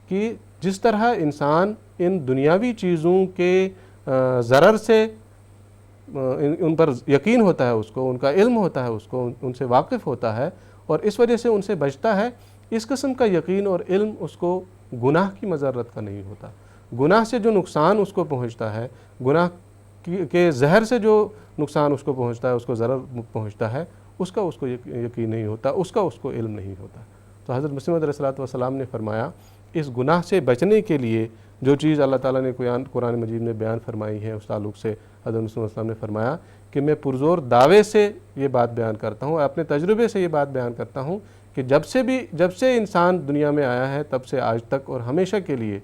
کہ جس طرح انسان ان دنیاوی چیزوں کے ضرر سے ان پر یقین ہوتا ہے، اس کو ان کا علم ہوتا ہے، اس کو ان سے واقف ہوتا ہے اور اس وجہ سے ان سے بچتا ہے، اس قسم کا یقین اور علم اس کو گناہ کی مضرت کا نہیں ہوتا۔ گناہ سے جو نقصان اس کو پہنچتا ہے، گناہ کے زہر سے جو نقصان اس کو پہنچتا ہے، اس کو ضرر پہنچتا ہے، اس کا اس کو یقین نہیں ہوتا، اس کا اس کو علم نہیں ہوتا۔ تو حضرت مسیح موعود علیہ السلام نے فرمایا اس گناہ سے بچنے کے لیے جو چیز اللہ تعالیٰ نے قرآن مجید میں بیان فرمائی ہے، اس تعلق سے حضرت مسیح علیہ السلام نے فرمایا کہ میں پرزور دعوے سے یہ بات بیان کرتا ہوں، اپنے تجربے سے یہ بات بیان کرتا ہوں کہ جب سے انسان دنیا میں آیا ہے تب سے آج تک اور ہمیشہ کے لیے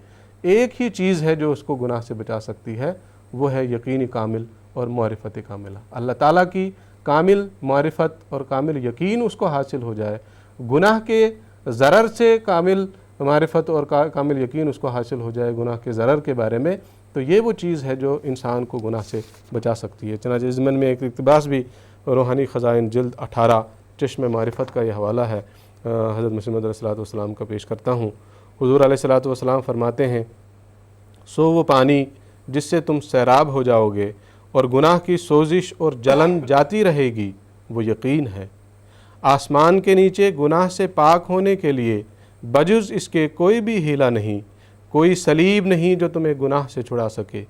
ایک ہی چیز ہے جو اس کو گناہ سے بچا سکتی ہے، وہ ہے یقین کامل اور معرفت کاملہ۔ اللہ تعالیٰ کی کامل معرفت اور کامل یقین اس کو حاصل ہو جائے، گناہ کے ضرر سے کامل معرفت اور کامل یقین اس کو حاصل ہو جائے گناہ کے ضرر کے بارے میں، تو یہ وہ چیز ہے جو انسان کو گناہ سے بچا سکتی ہے۔ چنانچہ اس ضمن میں ایک اقتباس بھی روحانی خزائن جلد 18 چشم معرفت کا یہ حوالہ ہے، حضرت مسیح موعود علیہ السلام کا پیش کرتا ہوں۔ حضور علیہ السلام فرماتے ہیں، سو وہ پانی جس سے تم سیراب ہو جاؤ گے اور گناہ کی سوزش اور جلن جاتی رہے گی، وہ یقین ہے۔ آسمان کے نیچے گناہ سے پاک ہونے کے لیے بجز اس کے کوئی بھی ہیلہ نہیں، کوئی صلیب نہیں جو تمہیں گناہ سے چھڑا سکے،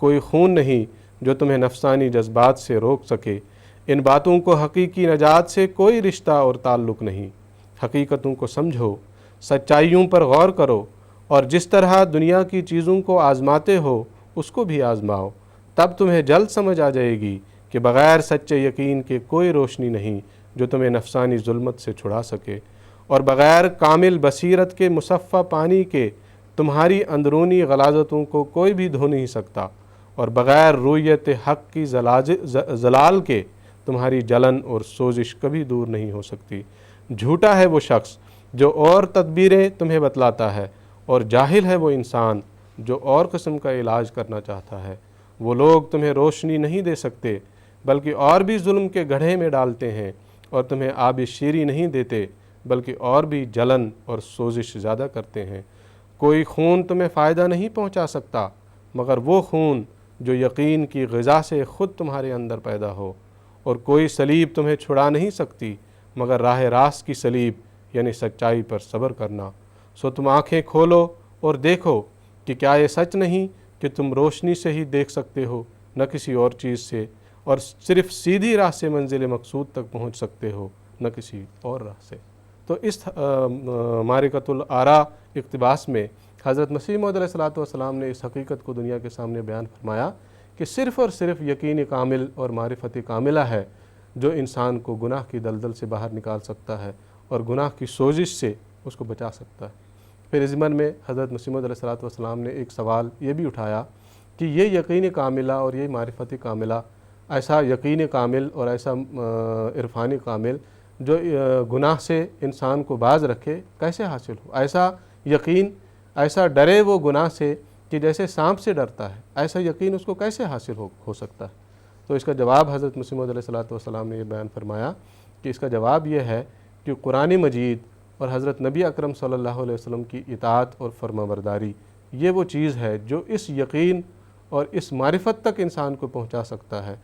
کوئی خون نہیں جو تمہیں نفسانی جذبات سے روک سکے۔ ان باتوں کو حقیقی نجات سے کوئی رشتہ اور تعلق نہیں۔ حقیقتوں کو سمجھو، سچائیوں پر غور کرو اور جس طرح دنیا کی چیزوں کو آزماتے ہو اس کو بھی آزماؤ، تب تمہیں جلد سمجھ آ جائے گی کہ بغیر سچے یقین کے کوئی روشنی نہیں جو تمہیں نفسانی ظلمت سے چھڑا سکے، اور بغیر کامل بصیرت کے مصفہ پانی کے تمہاری اندرونی غلاظتوں کو کوئی بھی دھو نہیں سکتا، اور بغیر رویت حق کی زلال کے تمہاری جلن اور سوزش کبھی دور نہیں ہو سکتی۔ جھوٹا ہے وہ شخص جو اور تدبیریں تمہیں بتلاتا ہے، اور جاہل ہے وہ انسان جو اور قسم کا علاج کرنا چاہتا ہے۔ وہ لوگ تمہیں روشنی نہیں دے سکتے بلکہ اور بھی ظلم کے گڑھے میں ڈالتے ہیں، اور تمہیں آب شیری نہیں دیتے بلکہ اور بھی جلن اور سوزش زیادہ کرتے ہیں۔ کوئی خون تمہیں فائدہ نہیں پہنچا سکتا مگر وہ خون جو یقین کی غذا سے خود تمہارے اندر پیدا ہو، اور کوئی صلیب تمہیں چھڑا نہیں سکتی مگر راہ راست کی صلیب یعنی سچائی پر صبر کرنا۔ سو تم آنکھیں کھولو اور دیکھو کہ کیا یہ سچ نہیں کہ تم روشنی سے ہی دیکھ سکتے ہو، نہ کسی اور چیز سے، اور صرف سیدھی راہ سے منزل مقصود تک پہنچ سکتے ہو، نہ کسی اور راہ سے۔ تو اس معرکۃ الآراء اقتباس میں حضرت مسیح موعود علیہ السلام نے اس حقیقت کو دنیا کے سامنے بیان فرمایا کہ صرف اور صرف یقین کامل اور معرفت کاملہ ہے جو انسان کو گناہ کی دلدل سے باہر نکال سکتا ہے اور گناہ کی سوزش سے اس کو بچا سکتا ہے۔ پھر اس ضمن میں حضرت مسیح موعود علیہ السلام نے ایک سوال یہ بھی اٹھایا کہ یہ یقین کاملہ اور یہ معرفت کاملہ، ایسا یقین کامل اور ایسا عرفان کامل جو گناہ سے انسان کو باز رکھے، کیسے حاصل ہو؟ ایسا یقین، ایسا ڈرے وہ گناہ سے کہ جیسے سانپ سے ڈرتا ہے، ایسا یقین اس کو کیسے حاصل ہو سکتا ہے؟ تو اس کا جواب حضرت مسیح موعود علیہ السلام نے یہ بیان فرمایا کہ اس کا جواب یہ ہے کہ قرآن مجید اور حضرت نبی اکرم صلی اللہ علیہ وسلم کی اطاعت اور فرمانبرداری یہ وہ چیز ہے جو اس یقین اور اس معرفت تک انسان کو پہنچا سکتا ہے،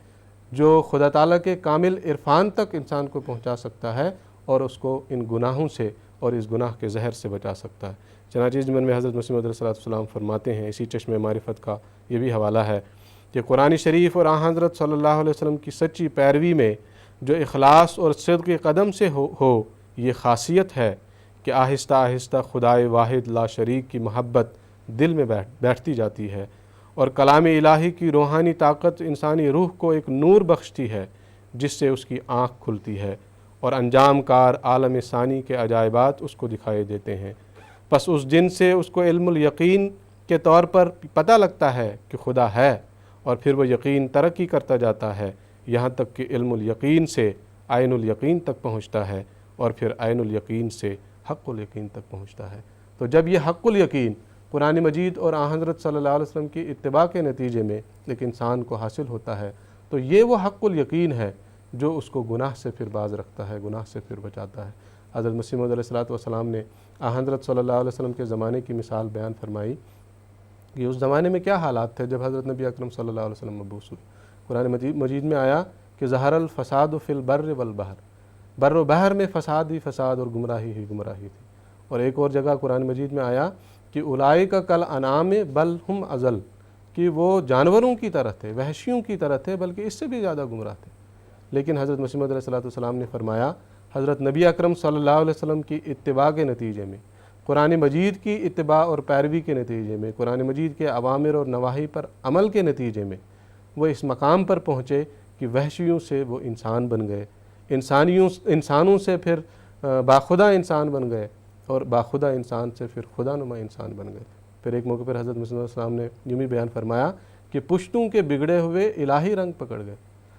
جو خدا تعالیٰ کے کامل عرفان تک انسان کو پہنچا سکتا ہے، اور اس کو ان گناہوں سے اور اس گناہ کے زہر سے بچا سکتا ہے۔ چنانچہ اس ضمن میں حضرت مسیح موعود علیہ السلام فرماتے ہیں، اسی چشم معرفت کا یہ بھی حوالہ ہے کہ قرآن شریف اور آن حضرت صلی اللہ علیہ وسلم کی سچی پیروی میں جو اخلاص اور صدق قدم سے ہو یہ خاصیت ہے کہ آہستہ آہستہ خدائے واحد لا شریک کی محبت دل میں بیٹھتی جاتی ہے، اور کلام الہی کی روحانی طاقت انسانی روح کو ایک نور بخشتی ہے جس سے اس کی آنکھ کھلتی ہے، اور انجام کار عالم ثانی کے عجائبات اس کو دکھائے دیتے ہیں۔ پس اس دن سے اس کو علم الیقین کے طور پر پتہ لگتا ہے کہ خدا ہے، اور پھر وہ یقین ترقی کرتا جاتا ہے یہاں تک کہ علم الیقین سے عین الیقین تک پہنچتا ہے، اور پھر عین الیقین سے حق الیقین تک پہنچتا ہے۔ تو جب یہ حق الیقین قرآن مجید اور آن حضرت صلی اللہ علیہ وسلم کی اتباع کے نتیجے میں ایک انسان کو حاصل ہوتا ہے تو یہ وہ حق الیقین ہے جو اس کو گناہ سے پھر باز رکھتا ہے، گناہ سے پھر بچاتا ہے۔ حضرت مسیح موعود علیہ السلام نے آن حضرت صلی اللہ علیہ وسلم کے زمانے کی مثال بیان فرمائی کہ اس زمانے میں کیا حالات تھے جب حضرت نبی اکرم صلی اللہ علیہ وسلم مبعوث ہوئے۔ قرآن مجید میں آیا کہ ظہر الفساد فی البر والبحر، بر و بحر میں فساد ہی فساد اور گمراہی ہی گمراہی تھی۔ اور ایک اور جگہ قرآن مجید میں آیا کہ اولئک کالانعام بل ہم اضل، کہ وہ جانوروں کی طرح تھے، وحشیوں کی طرح تھے، بلکہ اس سے بھی زیادہ گمراہ تھے۔ لیکن حضرت مسیح موعود علیہ السلام نے فرمایا حضرت نبی اکرم صلی اللہ علیہ وسلم کی اتباع کے نتیجے میں، قرآن مجید کی اتباع اور پیروی کے نتیجے میں، قرآن مجید کے اوامر اور نواہی پر عمل کے نتیجے میں وہ اس مقام پر پہنچے کہ وحشیوں سے وہ انسان بن گئے، انسانوں سے پھر باخدا انسان بن گئے، اور باخدا انسان سے پھر خدا نما انسان بن گئے۔ پھر ایک موقع پر حضرت مسیح علیہ السلام نے یوں بھی بیان فرمایا کہ پشتوں کے بگڑے ہوئے الہی رنگ پکڑ گئے،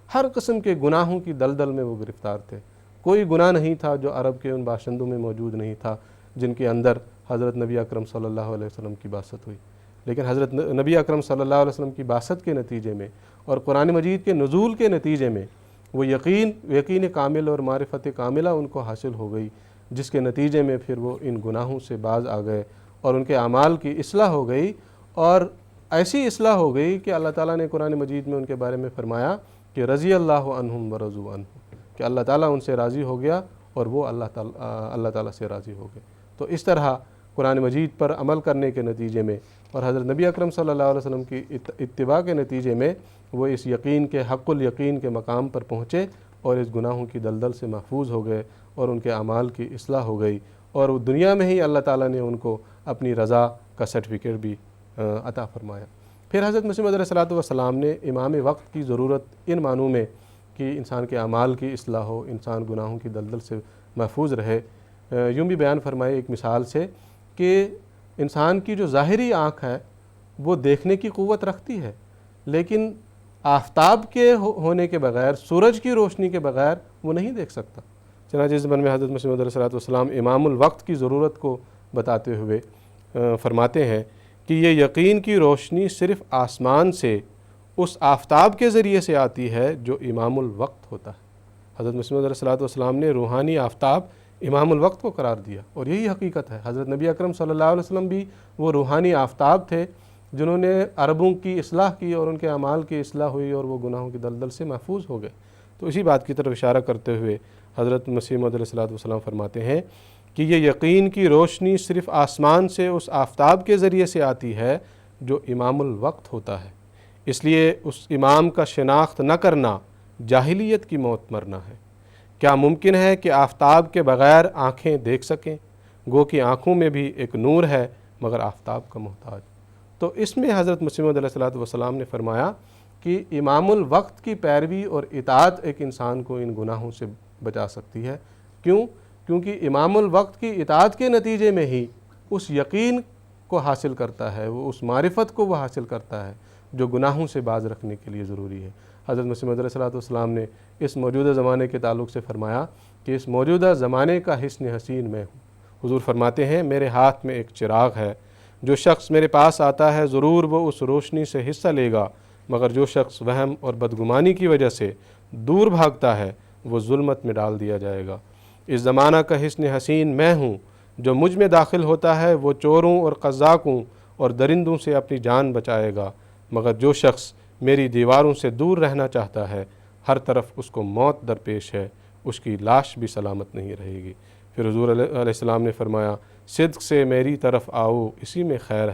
ہر قسم کے گناہوں کی دلدل میں وہ گرفتار تھے، کوئی گناہ نہیں تھا جو عرب کے ان باشندوں میں موجود نہیں تھا جن کے اندر حضرت نبی اکرم صلی اللہ علیہ وسلم کی بعثت ہوئی۔ لیکن حضرت نبی اکرم صلی اللہ علیہ وسلم کی بعثت کے نتیجے میں اور قرآن مجید کے نزول کے نتیجے میں وہ یقین کامل اور معرفت کاملہ ان کو حاصل ہو گئی، جس کے نتیجے میں پھر وہ ان گناہوں سے باز آ گئے اور ان کے اعمال کی اصلاح ہو گئی، اور ایسی اصلاح ہو گئی کہ اللہ تعالیٰ نے قرآن مجید میں ان کے بارے میں فرمایا کہ رضی اللہ عنہم ورضوا عنہ، کہ اللہ تعالیٰ ان سے راضی ہو گیا اور وہ اللہ تعالیٰ سے راضی ہو گئے۔ تو اس طرح قرآن مجید پر عمل کرنے کے نتیجے میں اور حضرت نبی اکرم صلی اللہ علیہ وسلم کی اتباع کے نتیجے میں وہ اس یقین کے حق الیقین کے مقام پر پہنچے اور اس گناہوں کی دلدل سے محفوظ ہو گئے اور ان کے اعمال کی اصلاح ہو گئی، اور وہ دنیا میں ہی اللہ تعالیٰ نے ان کو اپنی رضا کا سرٹیفکیٹ بھی عطا فرمایا۔ پھر حضرت مسیح موعود علیہ السلام نے امام وقت کی ضرورت ان معنوں میں کہ انسان کے اعمال کی اصلاح ہو، انسان گناہوں کی دلدل سے محفوظ رہے، یوں بھی بیان فرمائے ایک مثال سے کہ انسان کی جو ظاہری آنکھ ہے وہ دیکھنے کی قوت رکھتی ہے، لیکن آفتاب کے ہونے کے بغیر، سورج کی روشنی کے بغیر وہ نہیں دیکھ سکتا۔ چنانچہ اس زمانے میں حضرت مسیح موعود علیہ السلام امام الوقت کی ضرورت کو بتاتے ہوئے فرماتے ہیں کہ یہ یقین کی روشنی صرف آسمان سے اس آفتاب کے ذریعے سے آتی ہے جو امام الوقت ہوتا ہے۔ حضرت مسیح موعود علیہ السلام نے روحانی آفتاب امام الوقت کو قرار دیا، اور یہی حقیقت ہے۔ حضرت نبی اکرم صلی اللہ علیہ وسلم بھی وہ روحانی آفتاب تھے جنہوں نے عربوں کی اصلاح کی اور ان کے اعمال کی اصلاح ہوئی اور وہ گناہوں کی دلدل سے محفوظ ہو گئے۔ تو اسی بات کی طرف اشارہ کرتے ہوئے حضرت مسیح موعود علیہ السلام فرماتے ہیں کہ یہ یقین کی روشنی صرف آسمان سے اس آفتاب کے ذریعے سے آتی ہے جو امام الوقت ہوتا ہے، اس لیے اس امام کا شناخت نہ کرنا جاہلیت کی موت مرنا ہے۔ کیا ممکن ہے کہ آفتاب کے بغیر آنکھیں دیکھ سکیں؟ گو کہ آنکھوں میں بھی ایک نور ہے مگر آفتاب کا محتاج۔ تو اس میں حضرت مسیح موعود علیہ السلام نے فرمایا کہ امام الوقت کی پیروی اور اطاعت ایک انسان کو ان گناہوں سے بچا سکتی ہے۔ کیونکہ امام الوقت کی اطاعت کے نتیجے میں ہی اس یقین کو حاصل کرتا ہے، وہ اس معرفت کو وہ حاصل کرتا ہے جو گناہوں سے باز رکھنے کے لیے ضروری ہے۔ حضرت مسیح موعود علیہ السلام نے اس موجودہ زمانے کے تعلق سے فرمایا کہ اس موجودہ زمانے کا حسن حسین میں ہوں۔ حضور فرماتے ہیں میرے ہاتھ میں ایک چراغ ہے، جو شخص میرے پاس آتا ہے ضرور وہ اس روشنی سے حصہ لے گا، مگر جو شخص وہم اور بدگمانی کی وجہ سے دور بھاگتا ہے وہ ظلمت میں ڈال دیا جائے گا۔ اس زمانہ کا حسن حسین میں ہوں، جو مجھ میں داخل ہوتا ہے وہ چوروں اور قذاقوں اور درندوں سے اپنی جان بچائے گا، مگر جو شخص میری دیواروں سے دور رہنا چاہتا ہے ہر طرف اس کو موت درپیش ہے، اس کی لاش بھی سلامت نہیں رہے گی۔ پھر حضور علیہ السلام نے فرمایا صدق سے میری طرف آؤ اسی میں خیر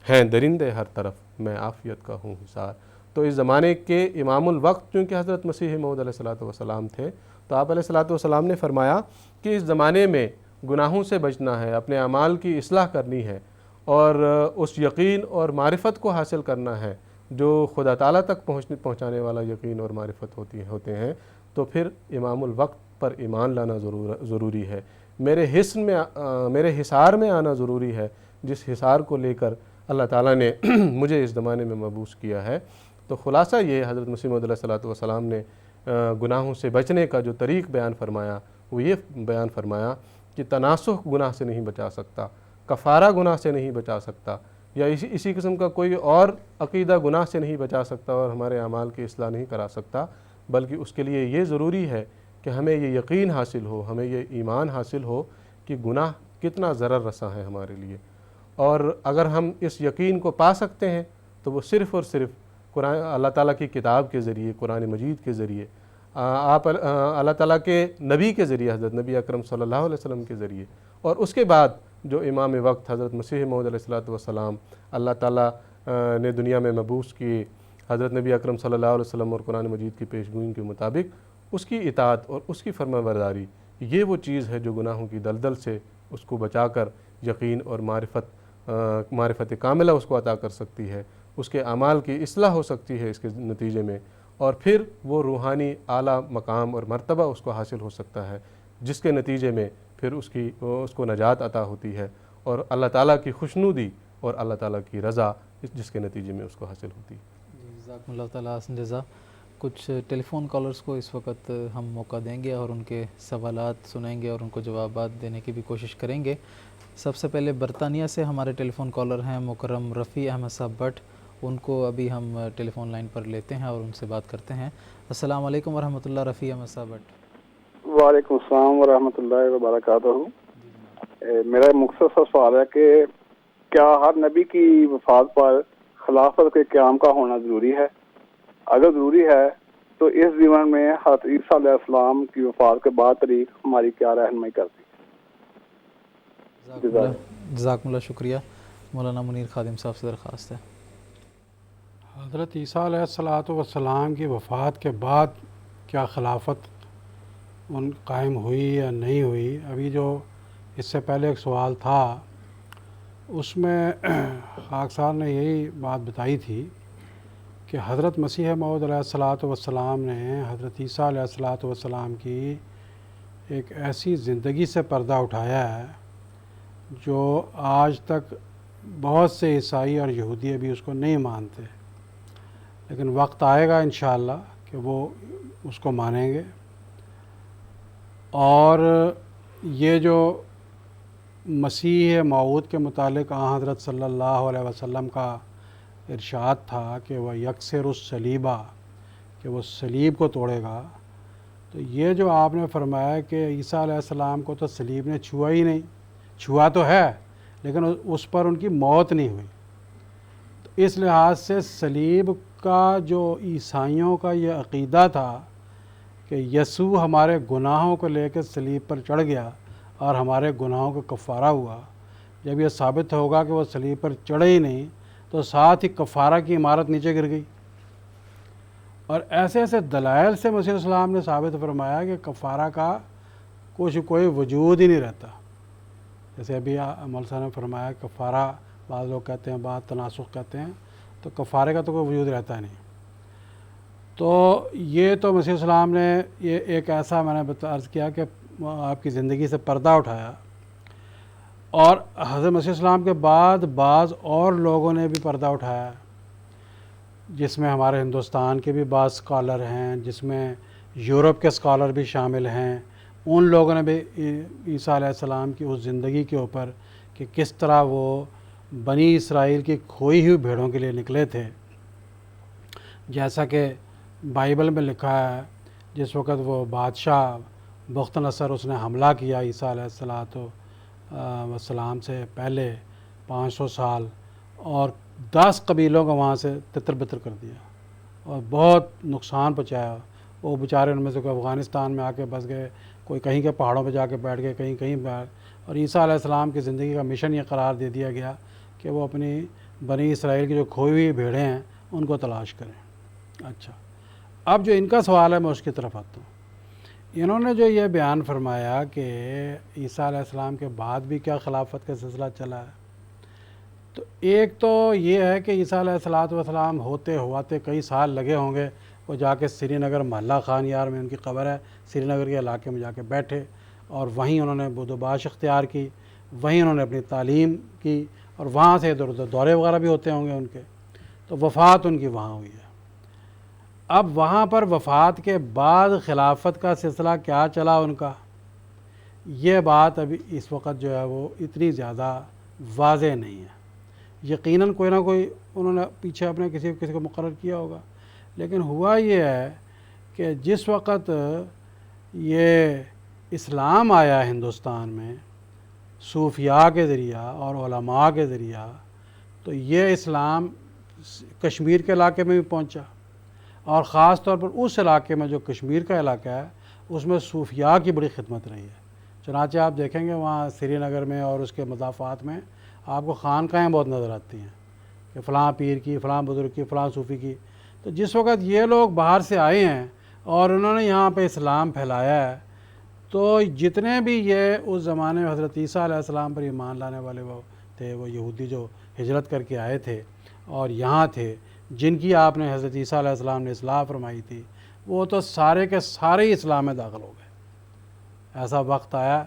ہیں درندے ہر طرف میں عافیت کا ہوں حصار۔ تو اس زمانے کے امام الوقت چونکہ حضرت مسیح موعود علیہ السلام تھے، تو آپ علیہ السلام نے فرمایا کہ اس زمانے میں گناہوں سے بچنا ہے، اپنے اعمال کی اصلاح کرنی ہے اور اس یقین اور معرفت کو حاصل کرنا ہے جو خدا تعالیٰ تک پہنچانے والا یقین اور معرفت ہوتے ہیں، تو پھر امام الوقت پر ایمان لانا ضروری ہے۔ میرے حصار میں آنا ضروری ہے، جس حصار کو لے کر اللہ تعالیٰ نے مجھے اس زمانے میں مبعوث کیا ہے۔ تو خلاصہ یہ حضرت مسیح موعود علیہ السلام نے گناہوں سے بچنے کا جو طریق بیان فرمایا وہ یہ بیان فرمایا کہ تناسخ گناہ سے نہیں بچا سکتا، کفارہ گناہ سے نہیں بچا سکتا، یا اسی قسم کا کوئی اور عقیدہ گناہ سے نہیں بچا سکتا اور ہمارے اعمال کی اصلاح نہیں کرا سکتا، بلکہ اس کے لیے یہ ضروری ہے کہ ہمیں یہ یقین حاصل ہو، ہمیں یہ ایمان حاصل ہو کہ گناہ کتنا ضرر رساں ہے ہمارے لیے، اور اگر ہم اس یقین کو پا سکتے ہیں تو وہ صرف اور صرف اللہ تعالیٰ کی کتاب کے ذریعے، قرآن مجید کے ذریعے، اللہ تعالیٰ کے نبی کے ذریعے، حضرت نبی اکرم صلی اللہ علیہ وسلم کے ذریعے، اور اس کے بعد جو امام وقت حضرت مسیح موعود علیہ السلام اللہ تعالیٰ نے دنیا میں مبعوث کیے حضرت نبی اکرم صلی اللہ علیہ وسلم اور قرآن مجید کی پیشگوئی کے مطابق، اس کی اطاعت اور اس کی فرما برداری، یہ وہ چیز ہے جو گناہوں کی دلدل سے اس کو بچا کر یقین اور معرفت کاملہ اس کو عطا کر سکتی ہے، اس کے اعمال کی اصلاح ہو سکتی ہے اس کے نتیجے میں، اور پھر وہ روحانی اعلیٰ مقام اور مرتبہ اس کو حاصل ہو سکتا ہے، جس کے نتیجے میں پھر اس کو نجات عطا ہوتی ہے اور اللہ تعالیٰ کی خوشنودی اور اللہ تعالیٰ کی رضا جس کے نتیجے میں اس کو حاصل ہوتی ہے۔ جزاکم اللہ تعالیٰ حسن جزا۔ کچھ ٹیلی فون کالرز کو اس وقت ہم موقع دیں گے اور ان کے سوالات سنیں گے اور ان کو جوابات دینے کی بھی کوشش کریں گے۔ سب سے پہلے برطانیہ سے ہمارے ٹیلی فون کالر ہیں مکرم رفیع احمد صاحب بٹ، ان کو ابھی ہم ٹیلی فون لائن پر لیتے ہیں اور ان سے بات کرتے ہیں۔ السلام علیکم ورحمۃ اللہ، رفیع احمد صاحب بٹ۔ وعلیکم السلام ورحمۃ اللہ وبرکاتہ۔ میرا مختصر سوال ہے کہ کیا ہر نبی کی وفات پر خلافت کے قیام کا ہونا ضروری ہے؟ اگر ضروری ہے تو اس زمن میں حضرت عیسیٰ علیہ السلام کی وفات کے بعد تاریخ ہماری کیا رہنمائی کرتی ہے؟ جزاکم اللہ، شکریہ۔ مولانا منیر خادم صاحب سے درخواست ہے۔ حضرت عیسیٰ علیہ السلام کی وفات کے بعد کیا خلافت قائم ہوئی یا نہیں ہوئی؟ ابھی جو اس سے پہلے ایک سوال تھا اس میں خاکسار نے یہی بات بتائی تھی کہ حضرت مسیح موعود علیہ السلام نے حضرت عیسیٰ علیہ السلام کی ایک ایسی زندگی سے پردہ اٹھایا ہے جو آج تک بہت سے عیسائی اور یہودی ابھی اس کو نہیں مانتے، لیکن وقت آئے گا انشاءاللہ کہ وہ اس کو مانیں گے۔ اور یہ جو مسیح موعود کے متعلق حضرت صلی اللہ علیہ وسلم کا ارشاد تھا کہ وہ یکسر الصلیبہ، کہ وہ صلیب کو توڑے گا، تو یہ جو آپ نے فرمایا کہ عیسیٰ علیہ السلام کو تو صلیب نے چھوا ہی نہیں، چھوا تو ہے لیکن اس پر ان کی موت نہیں ہوئی، تو اس لحاظ سے صلیب کا جو عیسائیوں کا یہ عقیدہ تھا کہ یسوع ہمارے گناہوں کو لے کے صلیب پر چڑھ گیا اور ہمارے گناہوں کا کفارہ ہوا، جب یہ ثابت ہوگا کہ وہ صلیب پر چڑھے ہی نہیں تو ساتھ ہی کفارہ کی عمارت نیچے گر گئی۔ اور ایسے ایسے دلائل سے مسیح السلام نے ثابت فرمایا کہ کفارہ کا کوئی وجود ہی نہیں رہتا، جیسے ابھی مول صاحب نے فرمایا کفارہ بعض لوگ کہتے ہیں، بعض تناسخ کہتے ہیں، تو کفارے کا تو کوئی وجود رہتا نہیں۔ تو یہ تو مسیح السلام نے یہ ایک ایسا میں نے عرض کیا کہ آپ کی زندگی سے پردہ اٹھایا، اور حضرت مسیح السلام کے بعد بعض اور لوگوں نے بھی پردہ اٹھایا، جس میں ہمارے ہندوستان کے بھی بعض اسکالر ہیں، جس میں یورپ کے اسکالر بھی شامل ہیں، ان لوگوں نے بھی عیسیٰ علیہ السلام کی اس زندگی کے اوپر کہ کس طرح وہ بنی اسرائیل کی کھوئی ہوئی بھیڑوں کے لیے نکلے تھے، جیسا کہ بائبل میں لکھا ہے جس وقت وہ بادشاہ بخت نصر اس نے حملہ کیا عیسیٰ علیہ السلام سے پہلے 500 سال، اور 10 قبیلوں کو وہاں سے تتر بتر کر دیا اور بہت نقصان پہنچایا، وہ بیچارے ان میں سے کوئی افغانستان میں آ کے بس گئے، کوئی کہیں کے پہاڑوں پہ جا کے بیٹھ گئے، کہیں کہیں اور عیسیٰ علیہ السلام کی زندگی کا مشن یہ قرار دے دیا گیا کہ وہ اپنی بنی اسرائیل کی جو کھوئی ہوئی بھیڑیں ہیں ان کو تلاش کریں۔ اچھا، اب جو ان کا سوال ہے میں اس کی طرف آتا ہوں۔ انہوں نے جو یہ بیان فرمایا کہ عیسیٰ علیہ السلام کے بعد بھی کیا خلافت کا سلسلہ چلا ہے، تو ایک تو یہ ہے کہ عیسیٰ علیہ السلام ہوتے ہواتے کئی سال لگے ہوں گے، وہ جا کے سری نگر محلہ خان یار میں ان کی قبر ہے، سری نگر کے علاقے میں جا کے بیٹھے اور وہیں انہوں نے بود و باش اختیار کی، وہیں انہوں نے اپنی تعلیم کی، اور وہاں سے ادھر ادھر دورے وغیرہ بھی ہوتے ہوں گے ان کے، تو وفات ان کی وہاں ہوئی ہے۔ اب وہاں پر وفات کے بعد خلافت کا سلسلہ کیا چلا ان کا، یہ بات ابھی اس وقت جو ہے وہ اتنی زیادہ واضح نہیں ہے۔ یقیناً کوئی نہ کوئی انہوں نے پیچھے اپنے کسی کو مقرر کیا ہوگا، لیکن ہوا یہ ہے کہ جس وقت یہ اسلام آیا ہندوستان میں صوفیاء کے ذریعہ اور علماء کے ذریعہ، تو یہ اسلام کشمیر کے علاقے میں بھی پہنچا، اور خاص طور پر اس علاقے میں جو کشمیر کا علاقہ ہے اس میں صوفیاء کی بڑی خدمت رہی ہے۔ چنانچہ آپ دیکھیں گے وہاں سری نگر میں اور اس کے مضافات میں آپ کو خانقاہیں بہت نظر آتی ہیں کہ فلاں پیر کی، فلاں بزرگ کی، فلاں صوفی کی۔ تو جس وقت یہ لوگ باہر سے آئے ہیں اور انہوں نے یہاں پہ اسلام پھیلایا ہے، تو جتنے بھی یہ اس زمانے میں حضرت عیسیٰ علیہ السلام پر ایمان لانے والے وہ تھے، وہ یہودی جو ہجرت کر کے آئے تھے اور یہاں تھے، جن کی آپ نے حضرت عیسیٰ علیہ السلام نے اصلاح فرمائی تھی، وہ تو سارے کے سارے ہی اسلام میں داخل ہو گئے۔ ایسا وقت آیا،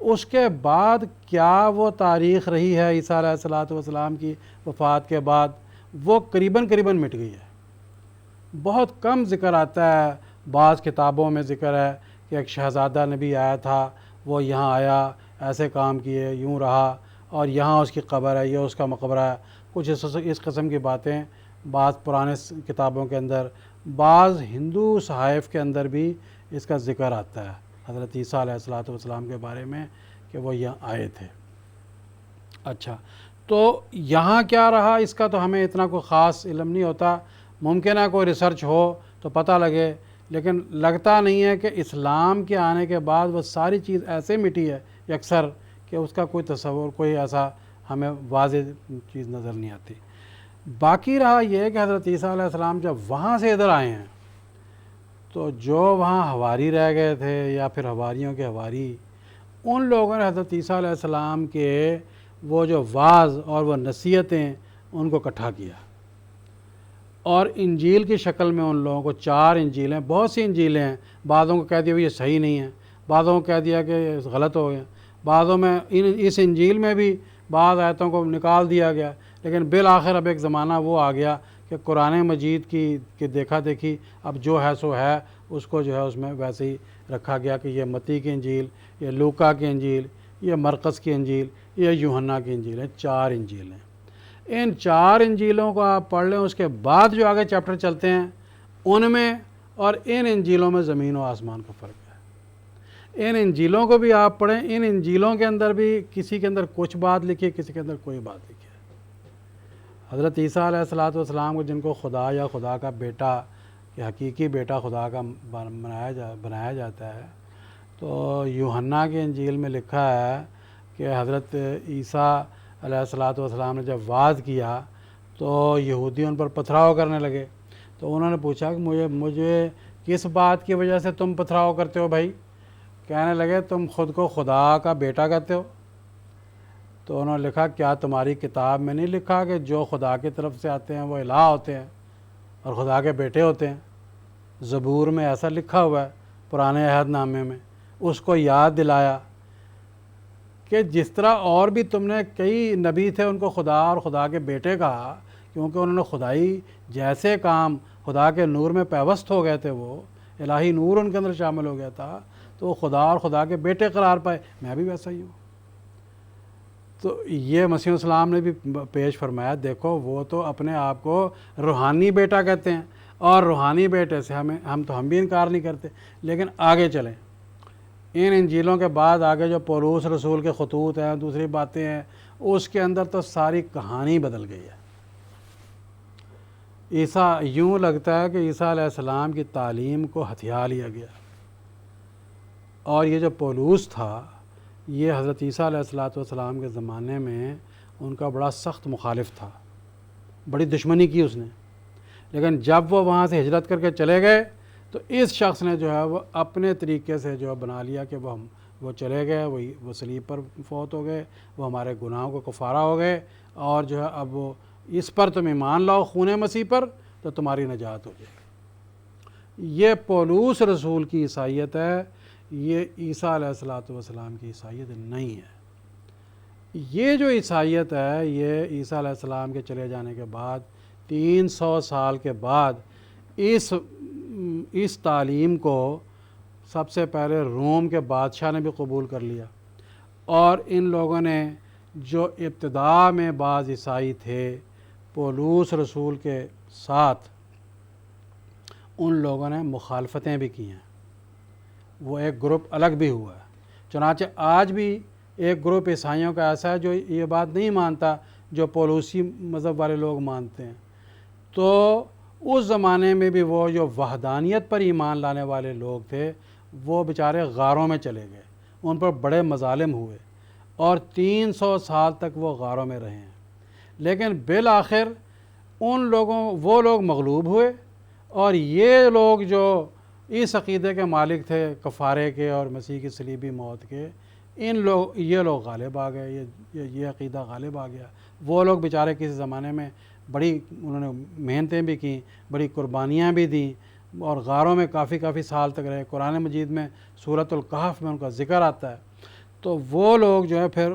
اس کے بعد کیا وہ تاریخ رہی ہے عیسیٰ علیہ السلام کی وفات کے بعد، وہ قریباً مٹ گئی ہے۔ بہت کم ذکر آتا ہے، بعض کتابوں میں ذکر ہے کہ ایک شہزادہ نبی آیا تھا، وہ یہاں آیا، ایسے کام کیے، یوں رہا، اور یہاں اس کی قبر ہے، یہ اس کا مقبرہ ہے، کچھ اس قسم کی باتیں بعض پرانے کتابوں کے اندر، بعض ہندو صحائف کے اندر بھی اس کا ذکر آتا ہے حضرت عیسیٰ علیہ السلام کے بارے میں کہ وہ یہاں آئے تھے۔ اچھا، تو یہاں کیا رہا اس کا تو ہمیں اتنا کوئی خاص علم نہیں ہوتا، ممکن ہے کوئی ریسرچ ہو تو پتہ لگے، لیکن لگتا نہیں ہے کہ اسلام کے آنے کے بعد وہ ساری چیز ایسے مٹی ہے یکسر کہ اس کا کوئی تصور، کوئی ایسا ہمیں واضح چیز نظر نہیں آتی۔ باقی رہا یہ کہ حضرت عیسیٰ علیہ السلام جب وہاں سے ادھر آئے ہیں تو جو وہاں حواری رہ گئے تھے یا پھر حواریوں کے حواری، ان لوگوں نے حضرت عیسیٰ علیہ السلام کے وہ جو واعظ اور وہ نصیحتیں ان کو اکٹھا کیا، اور انجیل کی شکل میں ان لوگوں کو 4 انجیلیں، بہت سی انجیلیں ہیں، بعضوں کو کہہ دیا یہ صحیح نہیں ہے، بعضوں کو کہہ دیا کہ غلط ہو گئے، بعضوں میں اس انجیل میں بھی بعض آیتوں کو نکال دیا گیا، لیکن بالآخر اب ایک زمانہ وہ آ گیا کہ قرآن مجید کی دیکھا دیکھی اب جو ہے سو ہے، اس کو جو ہے اس میں ویسے ہی رکھا گیا کہ یہ متی کی انجیل، یہ لوکا کی انجیل، یہ مرقس کی انجیل، یہ یوحنا کی انجیل ہے، 4 انجیلیں۔ ان 4 انجیلوں کو آپ پڑھ لیں، اس کے بعد جو آگے چیپٹر چلتے ہیں ان میں اور ان انجیلوں میں زمین و آسمان کا فرق ہے۔ ان انجیلوں کو بھی آپ پڑھیں، ان انجیلوں کے اندر بھی کسی کے اندر کچھ بات لکھی ہے، کسی کے اندر کوئی بات لکھی ہے۔ حضرت عیسیٰ علیہ السلام کو جن کو خدا یا خدا کا بیٹا یا حقیقی بیٹا خدا کا بنایا جاتا ہے، تو یوحنا کی انجیل میں لکھا ہے کہ حضرت عیسیٰ علیہ السلام نے جب وعظ کیا تو یہودی ان پر پتھراؤ کرنے لگے، تو انہوں نے پوچھا کہ مجھے کس بات کی وجہ سے تم پتھراؤ کرتے ہو بھائی؟ کہنے لگے تم خود کو خدا کا بیٹا کہتے ہو؟ تو انہوں نے لکھا کیا تمہاری کتاب میں نہیں لکھا کہ جو خدا کی طرف سے آتے ہیں وہ الہ ہوتے ہیں اور خدا کے بیٹے ہوتے ہیں؟ زبور میں ایسا لکھا ہوا ہے، پرانے عہد نامے میں۔ اس کو یاد دلایا کہ جس طرح اور بھی تم نے کئی نبی تھے ان کو خدا اور خدا کے بیٹے کہا، کیونکہ انہوں نے خدائی جیسے کام، خدا کے نور میں پیوست ہو گئے تھے، وہ الہی نور ان کے اندر شامل ہو گیا تھا، تو وہ خدا اور خدا کے بیٹے قرار پائے، میں بھی ویسا ہی ہوں۔ تو یہ مسیح السلام نے بھی پیش فرمایا، دیکھو وہ تو اپنے آپ کو روحانی بیٹا کہتے ہیں، اور روحانی بیٹے سے ہم بھی انکار نہیں کرتے، لیکن آگے چلیں۔ ان انجیلوں کے بعد آگے جو پولس رسول کے خطوط ہیں، دوسری باتیں ہیں، اس کے اندر تو ساری کہانی بدل گئی ہے۔ عیسیٰ یوں لگتا ہے کہ عیسیٰ علیہ السلام کی تعلیم کو ہتھیا لیا گیا، اور یہ جو پولوس تھا یہ حضرت عیسیٰ علیہ السلام کے زمانے میں ان کا بڑا سخت مخالف تھا، بڑی دشمنی کی اس نے، لیکن جب وہ وہاں سے ہجرت کر کے چلے گئے تو اس شخص نے جو ہے وہ اپنے طریقے سے جو ہے بنا لیا کہ وہ چلے گئے، وہ صلیب پر فوت ہو گئے، وہ ہمارے گناہوں کو کفارہ ہو گئے، اور جو ہے اب وہ اس پر تم ایمان لاؤ خون مسیح پر تو تمہاری نجات ہو جائے گی۔ یہ پولوس رسول کی عیسائیت ہے، یہ عیسیٰ علیہ السلام کی عیسائیت نہیں ہے۔ یہ جو عیسائیت ہے یہ عیسیٰ علیہ السلام کے چلے جانے کے بعد 300 سال کے بعد اس تعلیم کو سب سے پہلے روم کے بادشاہ نے بھی قبول کر لیا، اور ان لوگوں نے جو ابتدا میں بعض عیسائی تھے پولوس رسول کے ساتھ، ان لوگوں نے مخالفتیں بھی کی ہیں، وہ ایک گروپ الگ بھی ہوا ہے۔ چنانچہ آج بھی ایک گروپ عیسائیوں کا ایسا ہے جو یہ بات نہیں مانتا جو پولوسی مذہب والے لوگ مانتے ہیں۔ تو اس زمانے میں بھی وہ جو وحدانیت پر ایمان لانے والے لوگ تھے وہ بیچارے غاروں میں چلے گئے، ان پر بڑے مظالم ہوئے، اور 300 سال تک وہ غاروں میں رہے ہیں، لیکن بالآخر وہ لوگ مغلوب ہوئے، اور یہ لوگ جو اس عقیدے کے مالک تھے کفارے کے اور مسیح کی صلیبی موت کے، یہ لوگ غالب آ گئے، یہ عقیدہ غالب آ گیا۔ وہ لوگ بیچارے کسی زمانے میں انہوں نے محنتیں بھی کیں، بڑی قربانیاں بھی دیں، اور غاروں میں کافی سال تک رہے۔ قرآن مجید میں سورۃ الکہف میں ان کا ذکر آتا ہے۔ تو وہ لوگ جو ہے پھر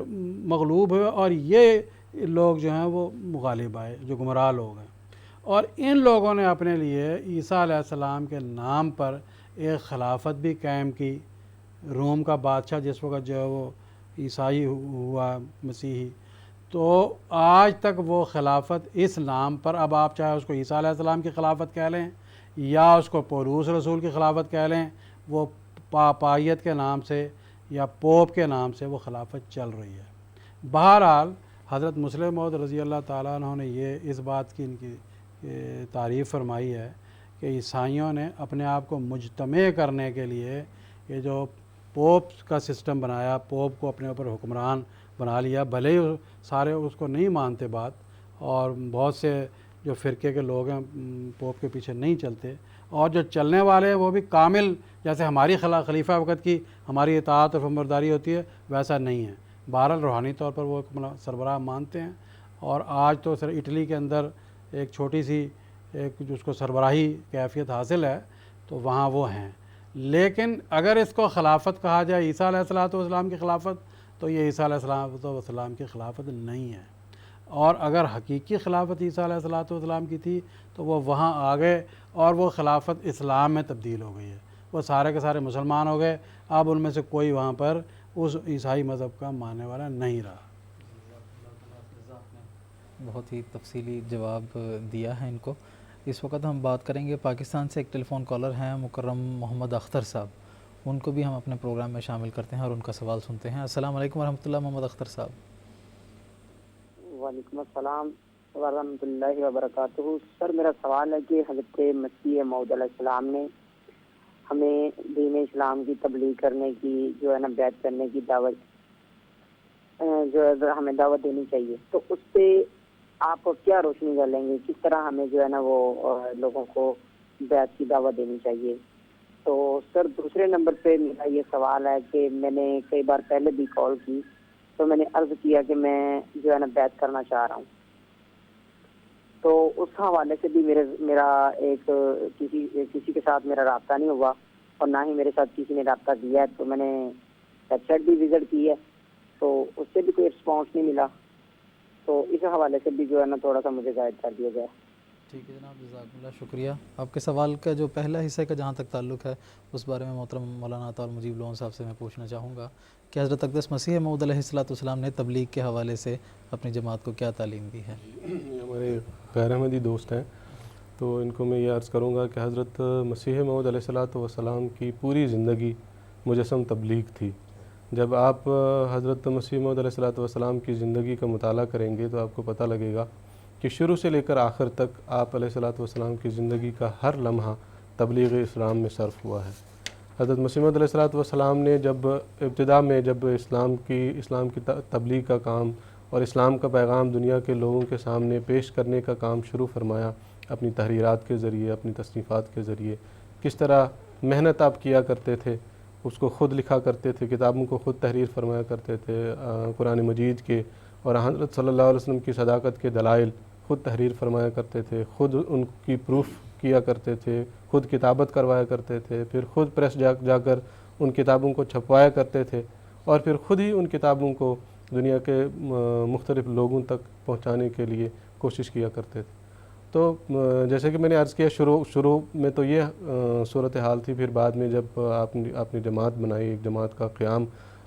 مغلوب ہوئے، اور یہ لوگ جو ہیں وہ غالب آئے جو گمراہ لوگ ہیں، اور ان لوگوں نے اپنے لیے عیسیٰ علیہ السلام کے نام پر ایک خلافت بھی قائم کی۔ روم کا بادشاہ جس وقت جو ہے وہ عیسائی ہوا مسیحی، تو آج تک وہ خلافت اس نام پر، اب آپ چاہے اس کو عیسیٰ علیہ السلام کی خلافت کہہ لیں یا اس کو پولوس رسول کی خلافت کہہ لیں، وہ پاپائیت کے نام سے یا پوپ کے نام سے وہ خلافت چل رہی ہے۔ بہرحال حضرت مسلم موعود رضی اللہ تعالیٰ عنہ نے اس بات کی ان کی تعریف فرمائی ہے کہ عیسائیوں نے اپنے آپ کو مجتمع کرنے کے لیے یہ جو پوپ کا سسٹم بنایا، پوپ کو اپنے اوپر حکمران بنا لیا، بھلے ہی سارے اس کو نہیں مانتے بات، اور بہت سے جو فرقے کے لوگ ہیں پوپ کے پیچھے نہیں چلتے، اور جو چلنے والے ہیں وہ بھی کامل، جیسے ہماری خلیفہ وقت کی ہماری اطاعت اور فرمانبرداری ہوتی ہے ویسا نہیں ہے۔ بہرحال روحانی طور پر وہ سربراہ مانتے ہیں، اور آج تو سر اٹلی کے اندر ایک چھوٹی سی جس کو سربراہی کیفیت حاصل ہے تو وہاں وہ ہیں، لیکن اگر اس کو خلافت کہا جائے عیسیٰ علیہ السلام کی خلافت، تو یہ عیسیٰ علیہ السلام کی خلافت نہیں ہے، اور اگر حقیقی خلافت عیسیٰ علیہ السلام کی تھی تو وہ وہاں آ گئے، اور وہ خلافت اسلام میں تبدیل ہو گئی ہے، وہ سارے کے سارے مسلمان ہو گئے، اب ان میں سے کوئی وہاں پر اس عیسائی مذہب کا ماننے والا نہیں رہا۔ بہت ہی تفصیلی جواب دیا ہے ان کو۔ اس وقت ہم بات کریں گے پاکستان سے، ایک ٹیلی فون کالر ہیں مکرم محمد اختر صاحب، ان کو بھی ہم اپنے پروگرام میں شامل کرتے ہیں اور ان کا سوال سنتے ہیں۔ السلام علیکم ورحمۃ اللہ، محمد اختر صاحب۔ وعلیکم السلام ورحمۃ اللہ وبرکاتہ۔ سر میرا سوال ہے کہ حضرت مسیح موعود علیہ السلام نے ہمیں دین اسلام کی تبلیغ کرنے کی جو ہے نا بیعت کرنے کی دعوت جو ہے ہمیں دعوت دینی چاہیے، تو اس پہ آپ کیا روشنی ڈالیں گے، کس طرح ہمیں جو ہے نا وہ لوگوں کو بیعت کی دعوت دینی چاہیے؟ تو سر دوسرے نمبر پہ میرا یہ سوال ہے کہ میں نے کئی بار پہلے بھی کال کی تو میں نے عرض کیا کہ میں جو ہے نا بیعت کرنا چاہ رہا ہوں، تو اس حوالے سے بھی میرا ایک کسی کے ساتھ میرا رابطہ نہیں ہوا، اور نہ ہی میرے ساتھ کسی نے رابطہ کیا ہے، تو میں نے ویب سائٹ بھی وزٹ کی ہے تو اس سے بھی کوئی رسپانس نہیں ملا، تو اس حوالے سے بھی جو ہے نا تھوڑا سا مجھے گائیڈ کر دیا جائے۔ ٹھیک ہے جناب، جزاک اللہ، شکریہ۔ آپ کے سوال کا جو پہلا حصہ کا جہاں تک تعلق ہے اس بارے میں محترم مولانا عطا مجیب لون صاحب سے میں پوچھنا چاہوں گا کہ حضرت اقدس مسیح موعود علیہ السلام نے تبلیغ کے حوالے سے اپنی جماعت کو کیا تعلیم دی ہے؟ ہمارے غیر احمدی دوست ہیں تو ان کو میں یہ عرض کروں گا کہ حضرت مسیح موعود علیہ السلام کی پوری زندگی مجسم تبلیغ تھی۔ جب آپ حضرت مسیح موعود علیہ السلام کی زندگی کا مطالعہ کریں گے تو آپ کو پتہ لگے گا کہ شروع سے لے کر آخر تک آپ علیہ الصلوۃ والسلام کی زندگی کا ہر لمحہ تبلیغ اسلام میں صرف ہوا ہے۔ حضرت مسیح موعود علیہ الصلوۃ والسلام نے جب ابتدا میں جب اسلام کی تبلیغ کا کام اور اسلام کا پیغام دنیا کے لوگوں کے سامنے پیش کرنے کا کام شروع فرمایا، اپنی تحریرات کے ذریعے، اپنی تصنیفات کے ذریعے کس طرح محنت آپ کیا کرتے تھے، اس کو خود لکھا کرتے تھے، کتابوں کو خود تحریر فرمایا کرتے تھے، قرآن مجید کے اور حضرت صلی اللہ علیہ وسلم کی صداقت کے دلائل خود تحریر فرمایا کرتے تھے، خود ان کی پروف کیا کرتے تھے، خود کتابت کروایا کرتے تھے، پھر خود پریس جا کر ان کتابوں کو چھپوایا کرتے تھے، اور پھر خود ہی ان کتابوں کو دنیا کے مختلف لوگوں تک پہنچانے کے لیے کوشش کیا کرتے تھے۔ تو جیسے کہ میں نے عرض کیا شروع میں تو یہ صورتحال تھی، پھر بعد میں جب آپ نے جماعت بنائی، ایک جماعت کا قیام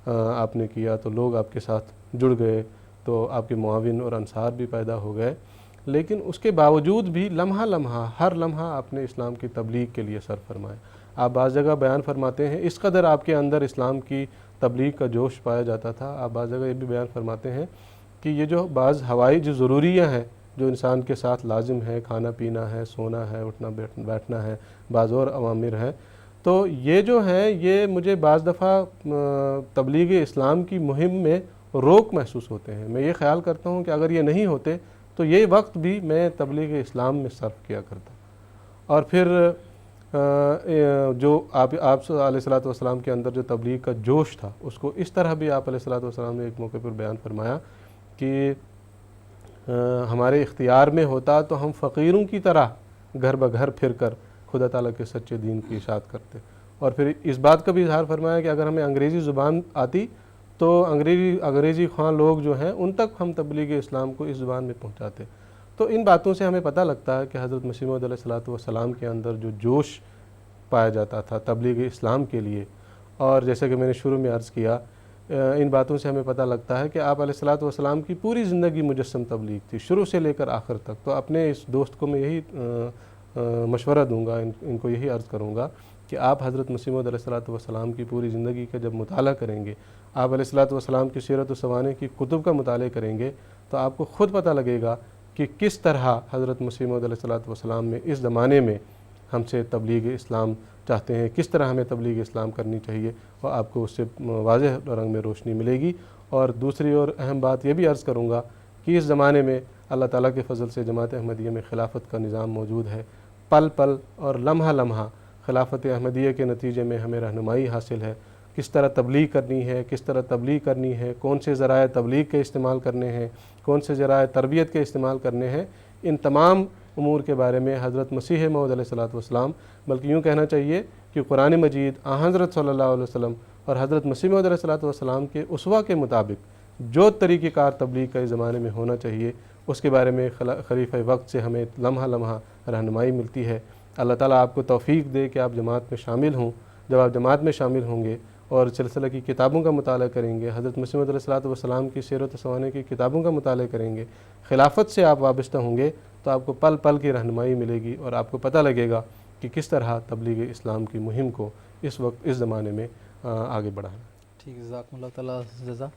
آپ نے کیا تو لوگ آپ کے ساتھ جڑ گئے، تو آپ کے معاون اور انصار بھی پیدا ہو گئے، لیکن اس کے باوجود بھی لمحہ ہر لمحہ آپ نے اسلام کی تبلیغ کے لیے صرف فرمایا۔ آپ بعض جگہ بیان فرماتے ہیں اس قدر آپ کے اندر اسلام کی تبلیغ کا جوش پایا جاتا تھا، آپ بعض جگہ یہ بھی بیان فرماتے ہیں کہ یہ جو بعض ہوائی جو ضروریاں ہیں جو انسان کے ساتھ لازم ہے، کھانا پینا ہے، سونا ہے، اٹھنا بیٹھنا ہے، بعض اور اوامر ہیں، تو یہ جو ہے یہ مجھے بعض دفعہ تبلیغ اسلام کی مہم میں روک محسوس ہوتے ہیں۔ میں یہ خیال کرتا ہوں کہ اگر یہ نہیں ہوتے تو یہ وقت بھی میں تبلیغ اسلام میں صرف کیا کرتا۔ اور پھر جو آپ علیہ الصلوۃ والسلام کے اندر جو تبلیغ کا جوش تھا اس کو اس طرح بھی آپ علیہ الصلوۃ والسلام نے ایک موقع پر بیان فرمایا کہ ہمارے اختیار میں ہوتا تو ہم فقیروں کی طرح گھر بگھر پھر کر خدا تعالیٰ کے سچے دین کی اشاعت کرتے، اور پھر اس بات کا بھی اظہار فرمایا کہ اگر ہمیں انگریزی زبان آتی تو انگریزی خواں لوگ جو ہیں ان تک ہم تبلیغ اسلام کو اس زبان میں پہنچاتے۔ تو ان باتوں سے ہمیں پتہ لگتا ہے کہ حضرت مسیح موعود علیہ الصلوۃ والسلام کے اندر جو جوش پایا جاتا تھا تبلیغ اسلام کے لیے، اور جیسے کہ میں نے شروع میں عرض کیا ان باتوں سے ہمیں پتہ لگتا ہے کہ آپ علیہ الصلوۃ والسلام کی پوری زندگی مجسم تبلیغ تھی شروع سے لے کر آخر تک۔ تو اپنے اس دوست کو میں یہی مشورہ دوں گا، ان کو یہی عرض کروں گا کہ آپ حضرت مسیح موعود علیہ الصلوۃ والسلام کی پوری زندگی کا جب مطالعہ کریں گے، آپ علیہ الصلوۃ والسلام کی سیرت و سوانح کی کتب کا مطالعہ کریں گے، تو آپ کو خود پتہ لگے گا کہ کس طرح حضرت مسیح موعود علیہ الصلوۃ والسلام میں اس زمانے میں ہم سے تبلیغ اسلام چاہتے ہیں، کس طرح ہمیں تبلیغ اسلام کرنی چاہیے، اور آپ کو اس سے واضح رنگ میں روشنی ملے گی۔ اور دوسری اور اہم بات یہ بھی عرض کروں گا کہ اس زمانے میں اللہ تعالیٰ کے فضل سے جماعت احمدیہ میں خلافت کا نظام موجود ہے، پل پل اور لمحہ خلافت احمدیہ کے نتیجے میں ہمیں رہنمائی حاصل ہے، کس طرح تبلیغ کرنی ہے، کون سے ذرائع تبلیغ کے استعمال کرنے ہیں، کون سے ذرائع تربیت کے استعمال کرنے ہیں، ان تمام امور کے بارے میں حضرت مسیح موعود علیہ الصلوۃ والسلام، بلکہ یوں کہنا چاہیے کہ قرآن مجید حضرت صلی اللہ علیہ وسلم اور حضرت مسیح موعود علیہ الصلوۃ والسلام کے اسوہ کے مطابق جو طریقہ کار تبلیغ کا اس زمانے میں ہونا چاہیے اس کے بارے میں خلیفہ وقت سے ہمیں لمحہ رہنمائی ملتی ہے۔ اللہ تعالیٰ آپ کو توفیق دے کہ آپ جماعت میں شامل ہوں۔ جب آپ جماعت میں شامل ہوں گے اور سلسلہ کی کتابوں کا مطالعہ کریں گے، حضرت مسیح موعود علیہ الصلوۃ والسلام کی سیرت و سوانح کی کتابوں کا مطالعہ کریں گے، خلافت سے آپ وابستہ ہوں گے، تو آپ کو پل پل کی رہنمائی ملے گی اور آپ کو پتہ لگے گا کہ کس طرح تبلیغ اسلام کی مہم کو اس وقت اس زمانے میں آگے بڑھانا۔ ٹھیک، جزاکم اللہ تعالیٰ جزا۔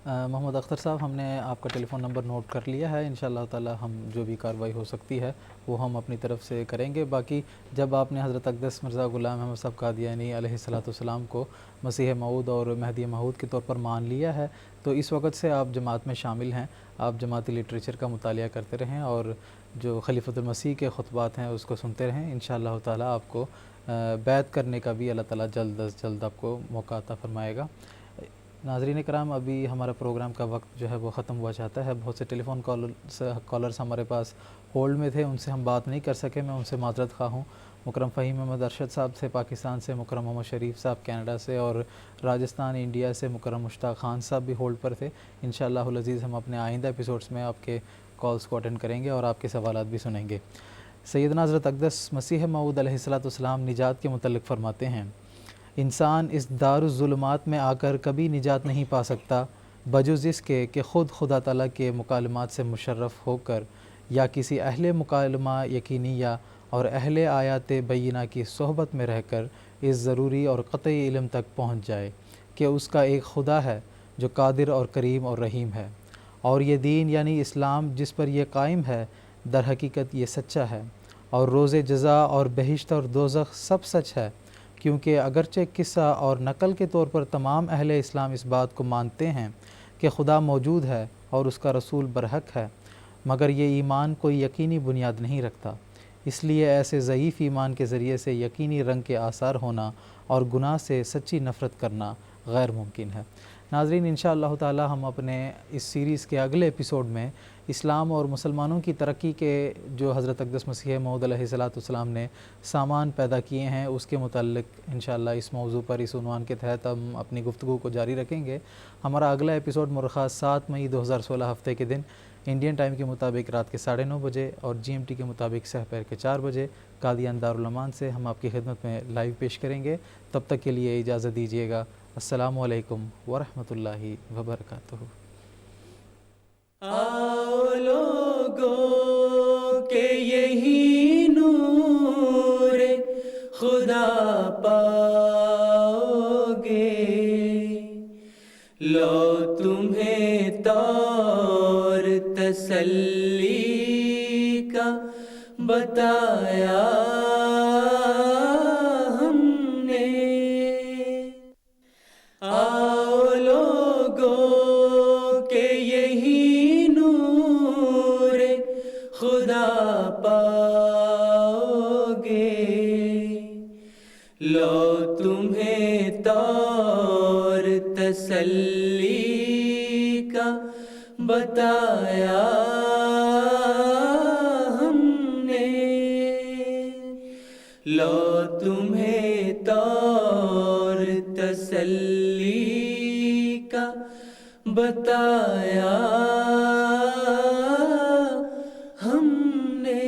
محمد اختر صاحب، ہم نے آپ کا ٹیلی فون نمبر نوٹ کر لیا ہے، انشاءاللہ تعالیٰ ہم جو بھی کارروائی ہو سکتی ہے وہ ہم اپنی طرف سے کریں گے۔ باقی جب آپ نے حضرت اقدس مرزا غلام احمد صاحب قادیانی علیہ الصلوۃ والسلام کو مسیح موعود اور مہدی موعود کے طور پر مان لیا ہے، تو اس وقت سے آپ جماعت میں شامل ہیں، آپ جماعتی لٹریچر کا مطالعہ کرتے رہیں اور جو خلیفۃ المسیح کے خطبات ہیں اس کو سنتے رہیں، انشاءاللہ تعالیٰ آپ کو بیعت کرنے کا بھی اللہ تعالیٰ جلد از جلد آپ کو موقع عطا فرمائے گا۔ ناظرین کرام، ابھی ہمارا پروگرام کا وقت جو ہے وہ ختم ہوا چاہتا ہے۔ بہت سے ٹیلی فون کالرز ہمارے پاس ہولڈ میں تھے، ان سے ہم بات نہیں کر سکے، میں ان سے معذرت خواہ ہوں۔ مکرم فہیم احمد ارشد صاحب سے پاکستان سے، مکرم محمد شریف صاحب کینیڈا سے، اور راجستھان انڈیا سے مکرم مشتاق خان صاحب بھی ہولڈ پر تھے۔ انشاءاللہ العزیز ہم اپنے آئندہ ایپیسوڈز میں آپ کے کالز کو اٹینڈ کریں گے اور آپ کے سوالات بھی سنیں گے۔ سیدنا حضرت اقدس مسیح موعود علیہ الصلوۃ والسلام نجات کے متعلق فرماتے ہیں، انسان اس دار الظلمات میں آ کر کبھی نجات نہیں پا سکتا بجز اس کے کہ خود خدا تعالیٰ کے مکالمات سے مشرف ہو کر یا کسی اہل مکالمہ یقینیہ اور اہل آیات بینہ کی صحبت میں رہ کر اس ضروری اور قطعی علم تک پہنچ جائے کہ اس کا ایک خدا ہے جو قادر اور کریم اور رحیم ہے، اور یہ دین یعنی اسلام جس پر یہ قائم ہے در حقیقت یہ سچا ہے، اور روز جزا اور بہشت اور دوزخ سب سچ ہے، کیونکہ اگرچہ قصہ اور نقل کے طور پر تمام اہل اسلام اس بات کو مانتے ہیں کہ خدا موجود ہے اور اس کا رسول برحق ہے، مگر یہ ایمان کوئی یقینی بنیاد نہیں رکھتا۔ اس لیے ایسے ضعیف ایمان کے ذریعے سے یقینی رنگ کے آثار ہونا اور گناہ سے سچی نفرت کرنا غیر ممکن ہے۔ ناظرین، انشاءاللہ تعالی ہم اپنے اس سیریز کے اگلے ایپیسوڈ میں اسلام اور مسلمانوں کی ترقی کے جو حضرت اقدس مسیح موعود علیہ السلام نے سامان پیدا کیے ہیں اس کے متعلق انشاءاللہ اس موضوع پر اس عنوان کے تحت ہم اپنی گفتگو کو جاری رکھیں گے۔ ہمارا اگلا ایپیسوڈ مرخص 7 مئی 2016 ہفتے کے دن انڈین ٹائم کے مطابق رات کے 9:30 بجے اور GMT کے مطابق سحر کے 4 بجے قادیان دارالامان سے ہم آپ کی خدمت میں لائیو پیش کریں گے۔ تب تک کے لیے اجازت دیجیے گا۔ السلام علیکم ورحمۃ اللہ وبرکاتہ۔ آؤ لوگوں کہ یہی نور خدا پاؤ گے، لو تمہیں طور تسلی کا بتایا ہم نے۔ آؤ لوگوں کہ یہی نور خدا پاؤ گے، لو تمہیں طور تسلی کا بتایا ہم نے، لو تمہیں طور تسلی کا بتایا ہم نے۔